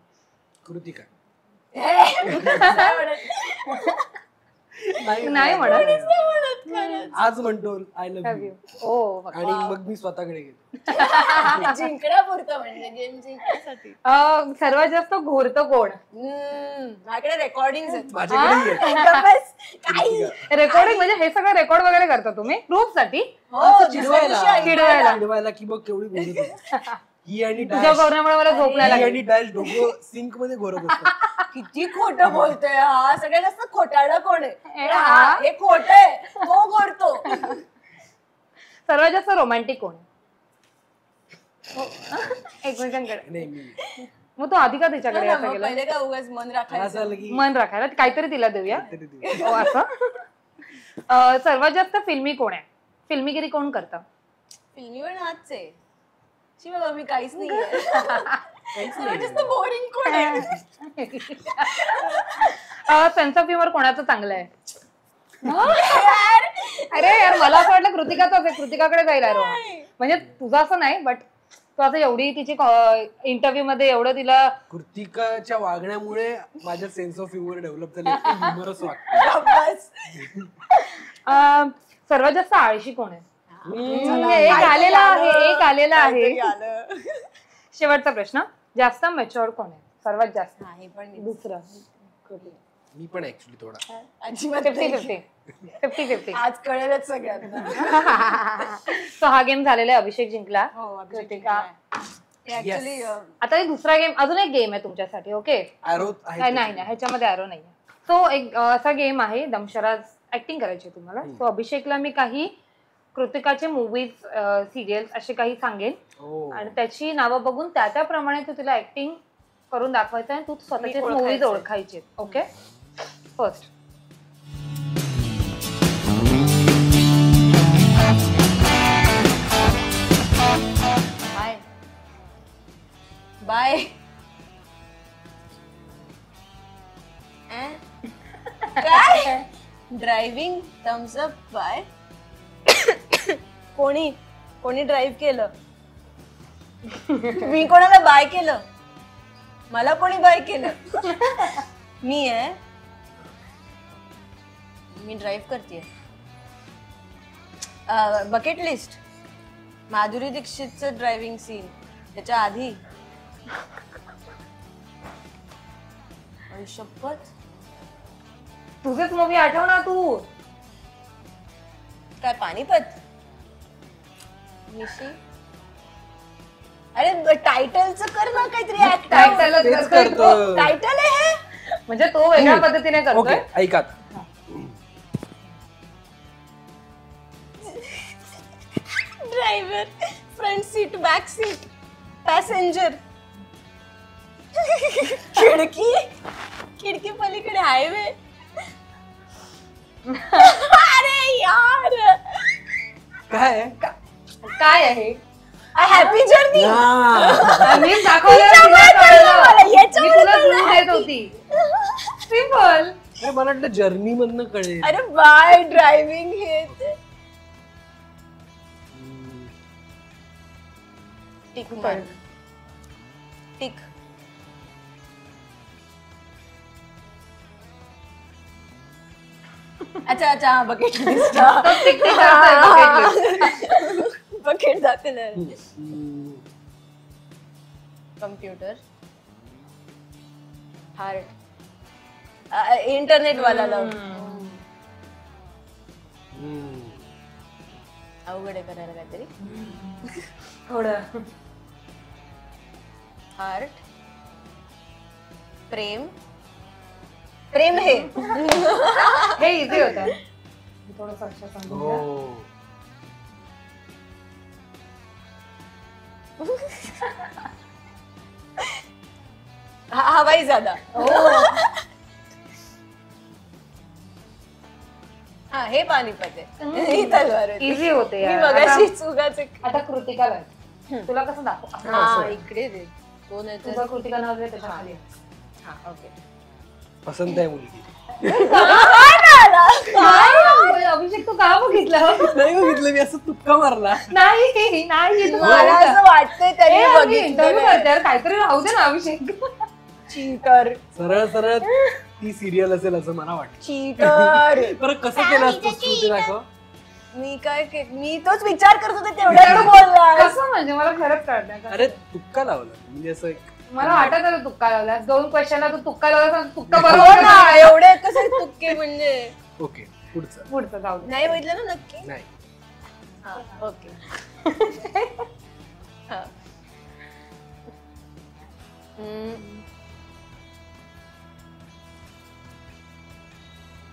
कृतिका. नाही म्हणत. आज म्हणतो आय लव्ह यू, आणि मग मी स्वतःकडे गेलो. जिंकण्यापुरतं म्हणजे गेम जिंकण्यासाठी. सर्वात जास्त घोरतं कोण? माझ्याकडे रेकॉर्डिंग माझ्याकडे रेकॉर्डिंग म्हणजे हे सगळं रेकॉर्ड वगैरे करता तुम्ही प्रूफ साठी? चिडवायला की बघ केवढी बोलत आहे ही, आणि तुझ्या गौरवामुळे मला झोप नाही लागली. आणि डॅश डोकं सिंक मध्ये घोरत असतं. किती खोटं बोलतोय हा. सगळ्यात जास्त खोटारडा कोण आहे? हे खोट आहे, तो घोरतो. सर्वात जास्त रोमॅन्टिक कोण? एकमेकांकडे. नाही मी मग तो आधी का तिच्याकडे यायचा गेला? पहिले का उगाच मन राखायचं. असं आलं की मन राखायला काहीतरी तिला देऊया. काहीतरी देऊ. हो, असं. सर्वात जास्त फिल्मी कोण आहे? फिल्मीगिरी कोण करतं? फिल्मी पण हाच आहे. शी बाबा मी काहीच नाहीये. काहीच नाही. Just the boring कोण आहे? सेन्स ऑफ ह्युमर कोणाचं चांगलं आहे? अरे यार मला असं वाटलं कृतिकाच आहे, कृतिकाकडे जाईल अरे. म्हणजे तुझं असं नाही, बट तू आता एवढी तिची इंटरव्ह्यू मध्ये एवढं तिला कृतिकाच्या वागण्यामुळे माझ्या सेन्स ऑफ ह्युमर डेव्हलप झाले. ह्युमरच वाटतं. बस. सर्वात जास्त आळशी कोण आहे? एक आलेला आहे, एक आलेला आहे. काहीतरी आलं. शेवटचा प्रश्न, जास्त मॅच्युअर कोण आहे? सर्वात जास्त. नाही पण मी दुसरं मी पण ऍक्च्युली थोडा अजिबात 50-50. आज कळेलच सगळ्यांना. सो हा गेम झालेला आहे, अभिषेक जिंकला. हो, अभिषेक कृतिका. ऍक्च्युली आता एक दुसरा गेम, अजून एक गेम आहे तुमच्यासाठी. ओके ॲरो नाही नाही ह्याच्यामध्ये ॲरो नाही. तो एक असा गेम आहे, दमशराज ऍक्टिंग करायची तुम्हाला. तो अभिषेकला मी काही कृतिकाचे मूवीज, सिरियल्स असे काही सांगेन आणि त्याची नावं बघून त्याप्रमाणे तू तिला ऍक्टिंग करून दाखवायचं आणि तू स्वतःचे मूवीज ओळखायचे. Okay, first. बाय. काय ड्रायव्हिंग थम्स अप बाय. कोणी ड्राईव्ह केलं? मी कोणाला बाय केलं? मला कोणी बाय केलं? मी आहे. मी ड्राईव्ह करते. बकेट लिस्ट, माधुरी दीक्षितचं ड्रायव्हिंग सीन. त्याच्या आधी शपथ तुझेच मूवी आठव ना तू. काय पानिपत? मिशी. अरे टायटलचं कर ना काहीतरी. टायटल आहे हे. म्हणजे तो वेगळ्या पद्धतीने करतोय. ऐका driver, front seat, back seat, passenger, खिडकी पलीकडे हायवे. अरे यार काय काय आहे? Happy journey. मी दाखवलं होती. सिंपल. मला वाटलं जर्नी मधनं कळेल. अरे बाय ड्रायव्हिंग हे टिक मार. टिक. अच्छा अच्छा बकेट लिस्ट. बकेट दाखवलं. कम्प्युटर, हार्ट, इंटरनेट वाला लाव. अवघड आहे करायला काहीतरी. थोडं हार्ट, प्रेम. प्रेम हे इझी होतं. थोडं अक्षर सांगून हवाई ज्यादा. हा हे पानिपत आहे. ही तलवार होती. इझी होते. मी मगाशी चुकाच. आता कृतिकाला तुला कसं दाखव. हा इकडे दे. कोण आहे तुझं कृतिका नाव आहे त्याच्या खाली. हा ओके. पसंत आहे मुलगी. अभिषेक तू का बघितलं? नाही बघितलं मी, असं तुक्का मारला. नाही मला असं वाटतंय त्याने इंटरव्ह्यू करते काहीतरी राहू दे ना अभिषेक. चीटर. सरळ सरळ ती सिरियल असेल असं मला वाटतं. चीटर. बरं कसं केलं असतं श्रुती दाखव. मी तोच विचार करत होते तेवढ्या बोलला. कसं म्हणजे मला खरंच कळत नाही. अरे तुक्का लावला म्हणजे असं मला वाटत होतं तुक्का लावला. 2 क्वेश्चनला तू तुक्का लावला. तुक्का हो बरोबर ना. एवढे कसे तुक्के म्हणजे. ओके पुढचं जाऊ दे. नाही बघितलं ना नक्की. नाही ओके.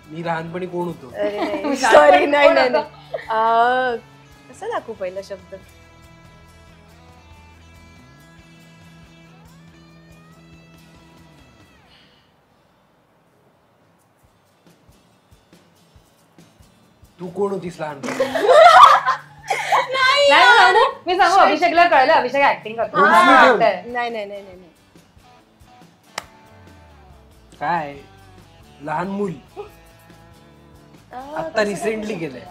मी लहानपणी कोण होतो? सॉरी नाही. कसं दाखवू पहिला शब्द? तू कोण होतीस लहान? मी सांगू, अभिषेकला कळलं, अभिषेक ऍक्टिंग करतो. नाही काय लहान मूल आता रिसेंटली केलंय.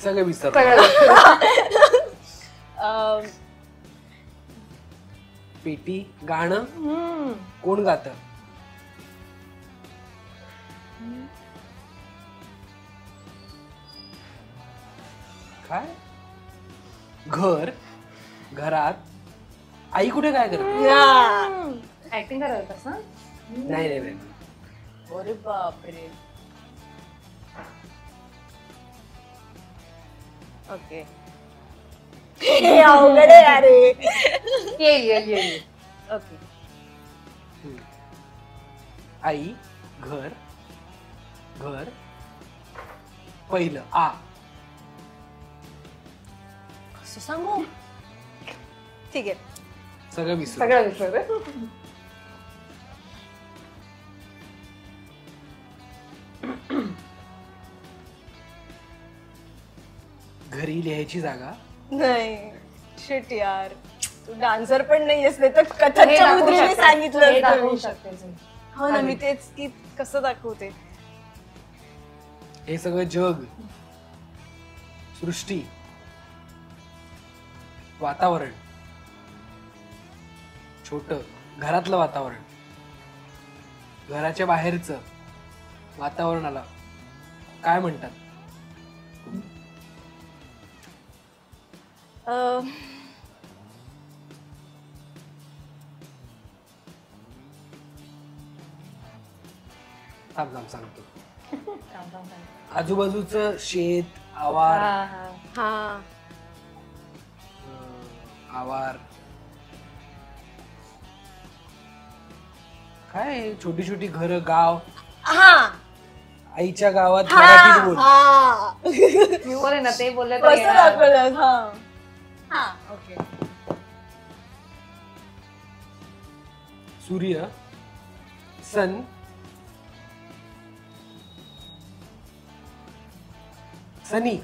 सगळं विसरलं. पेटी गाणं कोण गात? काय घरात आई कुठे काय करते? ऍक्टिंग करत असं? नाही. अरे बापरे. ओके. अवघड आहे अरे. येईल. ओके. आई घर पहिलं आ. कसं सांगू? ठीक आहे. सगळं विसर. घरी लिहायची जागा नाही. शिट यार, तू डान्सर पण नाहीयेस, नाही तर कथकच्या मुद्रेने सांगितलं. हो ना, मी तेच की कसं दाखवते. हे सगळं जग, सृष्टी, वातावरण, छोट घरातलं वातावरण, घराच्या बाहेरचं वातावरणाला काय म्हणतात? थांब सांगतो. आजूबाजूचं शेत, आवार, आवार, काय छोटी छोटी घर, गाव. आईच्या गावात मराठीत बोल. बोले ना, ते बोलले कसं दाखवलं? ओके. सूर्य, सन, सनी,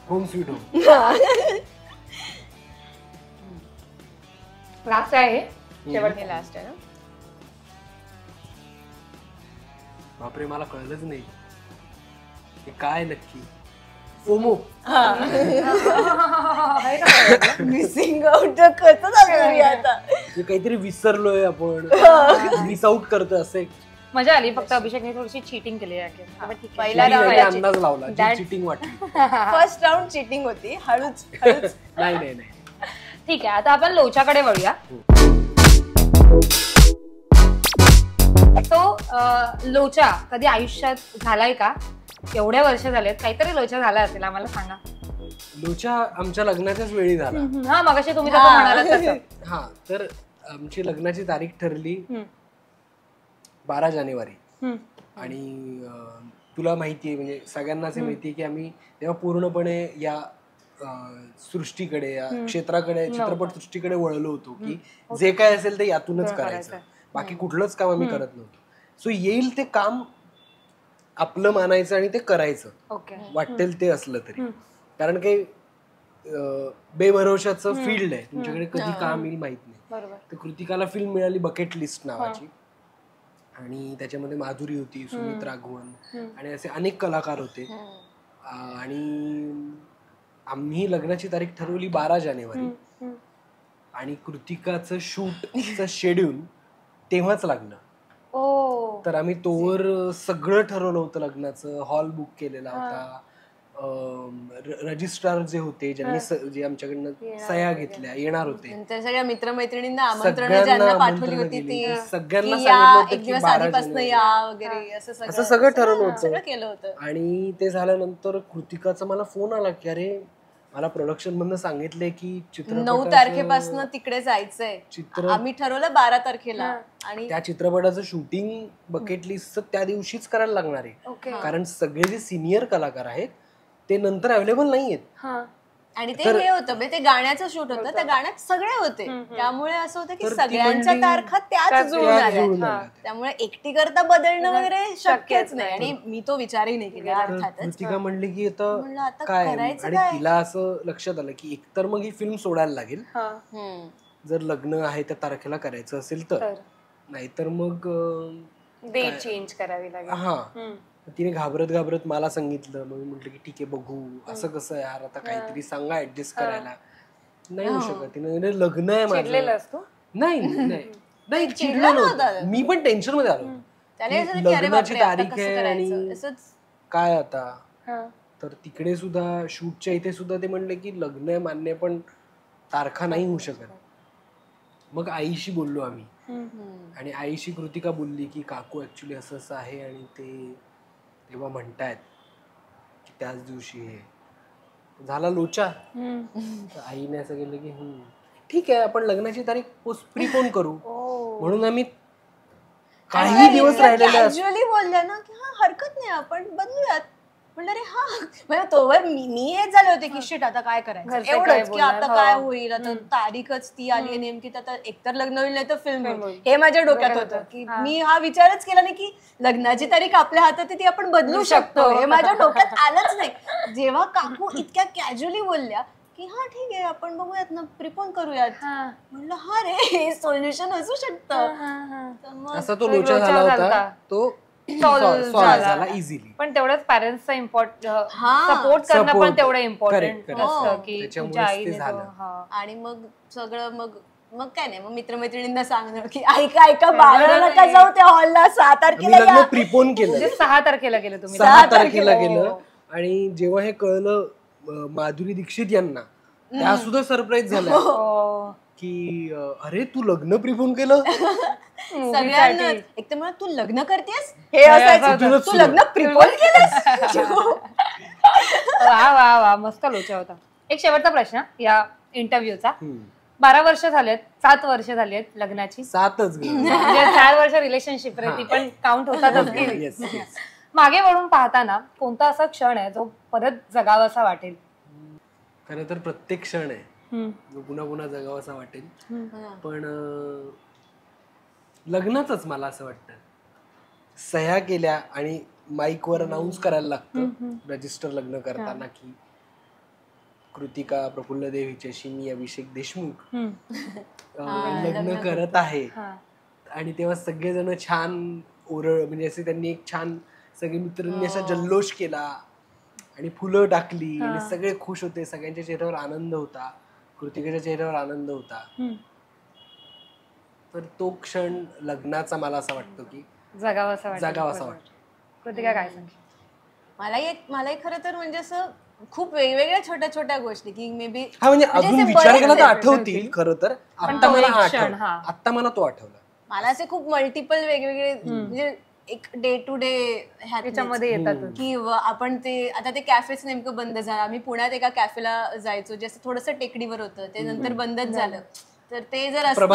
होम स्वीट होम. लास्ट आहे शेवटचे लास्ट आहे ना. बापरे, मला कळलंच नाही हे काय नक्की. फोमो. मिसिंग आउट कसं दाखवूया आता? काहीतरी विसरलोय आपण, मिस आउट करतोय असं. मजा आली. फक्त अभिषेकने थोडीशी चिटिंग केली आहे. पहिला अंदाज लावला, चिटिंग वाटली. फर्स्ट राऊंड चिटिंग होती. हळूच नाही. ठीक आहे, आता आपण लोचाकडे वळूया. तो लोचा कधी आयुष्यात झालाय का? एवढ्या वर्ष झालेत, काहीतरी लोचा झाला असेल, आम्हाला सांगा. लोचा आमच्या लग्नाच्याच वेळी झाला. हा, मगाशी तुम्ही तसं म्हणालात तसं. हा, तर आमची लग्नाची तारीख ठरली 12 जानेवारी. आणि तुला माहितीये, म्हणजे सगळ्यांनाच माहितीये की आम्ही तेव्हा पूर्णपणे या सृष्टीकडे, या क्षेत्राकडे, चित्रपट सृष्टीकडे वळलो होतो की जे काय असेल ते यातूनच करायचं, बाकी कुठलंच काम आम्ही करत नव्हतो. सो येईल ते काम आपलं मानायचं आणि ते करायचं, वाटेल ते असलं तरी. कारण काही बेभरोशाचं फील्ड आहे, तुमच्याकडे कधी काम येईल माहित नाही. तर कृतिकाला फिल्म मिळाली बकेट लिस्ट नावाची, आणि त्याच्यामध्ये माधुरी होती, सुमित राघवन आणि असे अनेक कलाकार होते. आणि आम्ही लग्नाची तारीख ठरवली 12 जानेवारी आणि कृतिकाचं शूटचं शेड्यूल तेव्हाच लागलं. तर आम्ही तोवर सगळं ठरवलं होतं लग्नाचं. हॉल बुक केलेला होता. रजिस्ट्रार जे होते, ज्यांनी जे आमच्याकडनं सह्या घेतल्या, येणार होते. सगळ्या मित्रमैत्रिणींना आमंत्रण ज्यांना पाठवली होती ती सगळ्यांना सांगितलं होतं एक दिवस आधीपासून या वगैरे, असं सगळं ठरवलं होतं. केलं होतं. आणि ते झाल्यानंतर कृतिकाचा मला फोन आला की अरे, मला प्रोडक्शन मधनं सांगितलंय की 9 तारखेपासून तिकडे जायचंय. आम्ही ठरवलं 12 तारखेला, आणि त्या चित्रपटाचं शूटिंग बकेट लिस्टचं त्या दिवशीच करायला लागणार आहे. कारण सगळे जे सिनियर कलाकार आहेत ते नंतर अवेलेबल नाहीयेत. आणि ते हे होतं ते गाण्याचं शूट होतं, त्या गाण्यात सगळे होते, त्यामुळे असं होतं की सगळ्यांच्या तारखा त्याच जुळून आल्या, त्यामुळे एकटी करता बदलणं वगैरे शक्यच नाही. आणि मी तो विचारही नाही केला अर्थातच. कृतिका म्हणली की आता काय, आणि तिला असं लक्षात आलं की एकतर मग ही फिल्म सोडायला लागेल जर लग्न आहे त्या तारखेला करायचं असेल तर, नाहीतर मग डेट चेंज करावी लागेल. हा, तिने घाबरत मला सांगितलं. मग मी म्हटलं की ठीक आहे बघू, असं कसं यार, आता काहीतरी सांगा ऍडजस्ट करायला. नाही होऊ शकत. तिने लग्न आहे माझं. नाही चिडलो नव्हतं, मी पण टेन्शन मध्ये आलो. लग्नाची तारीख आहे आणि काय आता. तर तिकडे सुद्धा शूटच्या इथे सुद्धा ते म्हणले की लग्न आहे मान्य, पण तारखा नाही होऊ शकत. मग आईशी बोललो आम्ही, आणि आईशी कृतिका बोलली की काकू ऍक्च्युली असं असं आहे, आणि ते तेव्हा म्हणतायत की त्याच दिवशी हे झाला लोचा. आईने असं केलं की ठीक आहे, आपण लग्नाची तारीख प्रीपोन करू. म्हणून आम्ही काही दिवस राहिलेले बोलल्या ना की हा हरकत नाही, आपण बदलूयात. म्हणलं अरे हा, म्हणजे तोवर मी हेच झाले होते की शिट आता काय करायचं, एवढंच की आता काय होईल, आता तारीखच ती आली नेमकी, आता एकतर लग्न होईल नाही तर फिल्म होईल, हे माझ्या डोक्यात होतं. की मी हा विचारच केला नाही की लग्नाची तारीख आपल्या हातात आहे, ती आपण बदलू शकतो, हे माझ्या डोक्यात आलंच नाही. जेव्हा काकू इतक्या कॅज्युअली बोलल्या की हा ठीक आहे आपण बघूयात ना, प्रिपोन करूयात, म्हणलं हा रे हे सोल्युशन असू शकतं. असा तो लोचा झाला होता, तो झाला इझिली. पण तेवढंच पॅरेंट्सचा सपोर्ट करणं पण तेवढं इम्पॉर्टंट असतं की तुमच्या आईने. आणि मग सगळं मग काय नाही, मग मित्रमैत्रिणींना सांगणं की ऐका बाहेर नका जाऊ त्या हॉलला, 6 तारखेला प्रिपोन केलं. 6 तारखेला गेलं तुम्ही? 6 तारखेला गेलं. आणि जेव्हा हे कळलं माधुरी दीक्षित यांना, त्या सुद्धा सरप्राईज झाल्या की अरे तू लग्न प्रिपोन केलं. सगळ्यांना एक तर मला तू लग्न करतेस हे असायचं, तू लग्न प्रिपोन केलंस. वा वा, मस्त लोचा होता. एक शेवटचा प्रश्न या इंटरव्ह्यूचा. 12 वर्ष झालेत, 7 वर्ष झालेत लग्नाची. 7च म्हणजे 4 वर्ष रिलेशनशिप रे, ती पण काउंट होतात. मागे वळून पाहताना कोणता असा क्षण आहे जो परत जगावासा वाटेल? खरं तर प्रत्येक क्षण आहे पुन्हा पुन्हा जगावासा वाटेल, पण लग्नाचंच मला असं वाटतं. सह्या केल्या आणि माईकवर अनाऊन्स करायला लागतं रजिस्टर लग्न करताना की कृतिका प्रफुल्ल देव हिच्याशी मी अभिषेक देशमुख लग्न करत आहे. आणि तेव्हा सगळेजण छान म्हणजे असे त्यांनी एक छान सगळे मित्रांनी असा जल्लोष केला आणि फुलं टाकली आणि सगळे खुश होते. सगळ्यांच्या चेहऱ्यावर आनंद होता, कृतिकेच्या चेहऱ्यावर आनंद होता. तर तो क्षण लग्नाचा मला असं वाटतं की जगावासा वाटतो. कृतिका काय सांगशील? मलाही खरं तर म्हणजे असं खूप वेगवेगळ्या छोट्या छोट्या गोष्टी की मे बी म्हणजे अजून विचार केला तर आठवतील. खरं तर आता मला तो आठवला. मला असे खूप मल्टिपल वेगवेगळे म्हणजे एक डे टू डे ह्याच्यामध्ये येतात की आपण ते आता ते कॅफेच नेमकं बंद झालं. आम्ही पुण्यात एका कॅफेला जायचो जे असं थोडंसं टेकडीवर होतं, ते नंतर बंदच झालं. तर ते जर असतं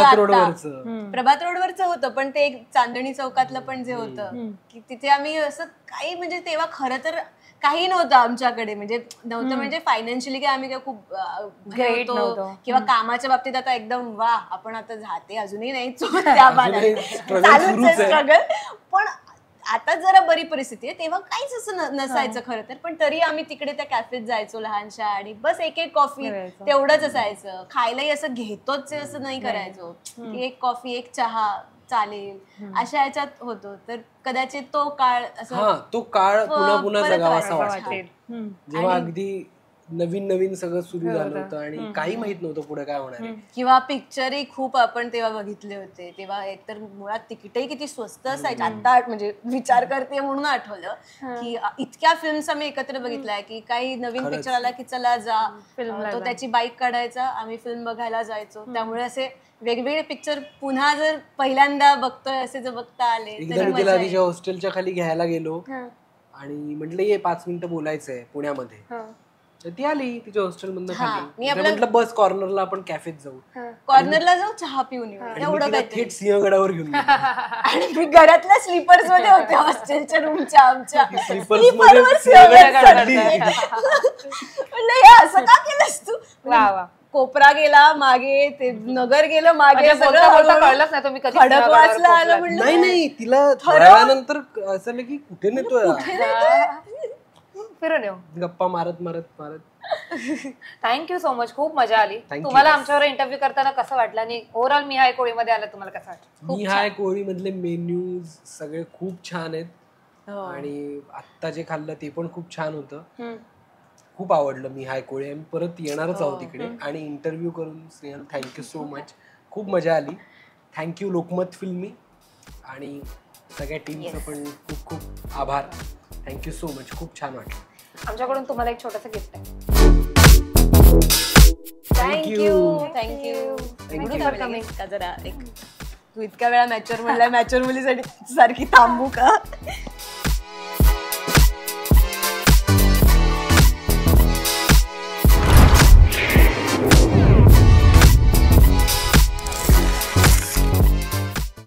प्रभात रोडवरचं होतं, पण ते एक चांदणी चौकातलं पण जे होतं की तिथे आम्ही असं काही म्हणजे तेव्हा खरं तर काही नव्हतं आमच्याकडे, म्हणजे नव्हतं म्हणजे फायनान्शियली काय आम्ही काय खूप ग्रेट होतो किंवा कामाच्या बाबतीत आता एकदम वा आपण आता जाते अजूनही नाही त्या चालूच आहे स्ट्रगल. पण आता जरा बरी परिस्थिती आहे, तेव्हा काहीच असं नसायचं खरं तर. पण तरी आम्ही तिकडे त्या कॅफेत जायचो लहानशा आणि बस एक कॉफी तेवढंच असायचं. खायलाही असं घेतोच असं नाही करायचो की एक कॉफी एक चहा चालेल अशा ह्याच्यात होतो. तर कदाचित तो काळ तो काळ पुन्हा पुन्हा जगावासा वाटेल, जेव्हा अगदी नवीन सगळं सुरू झालं होतं आणि काही माहित नव्हतं पुढे काय होणार आहे. किंवा पिक्चरही खूप आपण तेव्हा बघितले होते. तेव्हा एकतर मुळात तिकीटही किती स्वस्त असायचे. आता म्हणजे विचार करते म्हणून आठवलं की इतक्या फिल्म्स आम्ही एकत्र बघितल्या की काही नवीन पिक्चर आला की चला जा, तो त्याची बाईक काढायचा, आम्ही फिल्म बघायला जायचो. त्यामुळे असे वेगवेगळे पिक्चर पुन्हा जर पहिल्यांदा बघतोय असे जर बघता आले. तिला तिच्या हॉस्टेलच्या खाली घ्यायला गेलो आणि म्हटलं ये 5 मिनिटं बोलायचंय पुण्यामध्ये. तर ती आली तिच्या हॉस्टेल मधून खाली. म्हटलं बस कॉर्नरला आपण कॅफेत जाऊ, कॉर्नरला जाऊ चहा पिऊन येऊ, एवढं काय थेट सिंहगडावर घेऊन आणि मी घरातल्या स्लीपर्स मध्ये होते हॉस्टेलच्या रूमच्या आमच्या स्लीपर्स मध्ये असं का केलंस तू? वा वा. कोपरा गेला मागे, ते नगर गेलं मागे, म्हणजे बोलता बोलता कळलंच नाही तुम्ही कधी खडकवासला आलं म्हणलं. नाही तिला थोड्यानंतर असं आलं की कुठे नेतोय फिरून येऊ. गप्पा मारत मारत मारत. थँक्यू सो मच, खूप मजा आली. Thank you. तुम्हाला आमच्यावर इंटरव्ह्यू करताना कसं वाटलं आणि ओव्हरऑल मी हाय कोळीमध्ये आलं तुम्हाला कसं वाटलं? मी हाय कोळी मधले मेन्यूज सगळे खूप छान आहेत आणि आत्ता जे खाल्लं ते पण खूप छान होतं. खूप आवडलं मी हाय कोळी. आम्ही परत येणारच आहोत इकडे आणि इंटरव्ह्यू करून. स्नेहल थँक्यू सो मच, खूप मजा आली. थँक्यू लोकमत फिल्मी आणि सगळ्या टीमचं पण खूप खूप आभार. थँक्यू सो मच, खूप छान वाटलं. आमच्याकडून तुम्हाला एक छोटंसं गिफ्ट आहे. थँक्यू. जरा एक तू इतक्या वेळा मॅच्युअर म्हणलाय, मॅच्युअर मुलीसाठी सारखी थांबू का?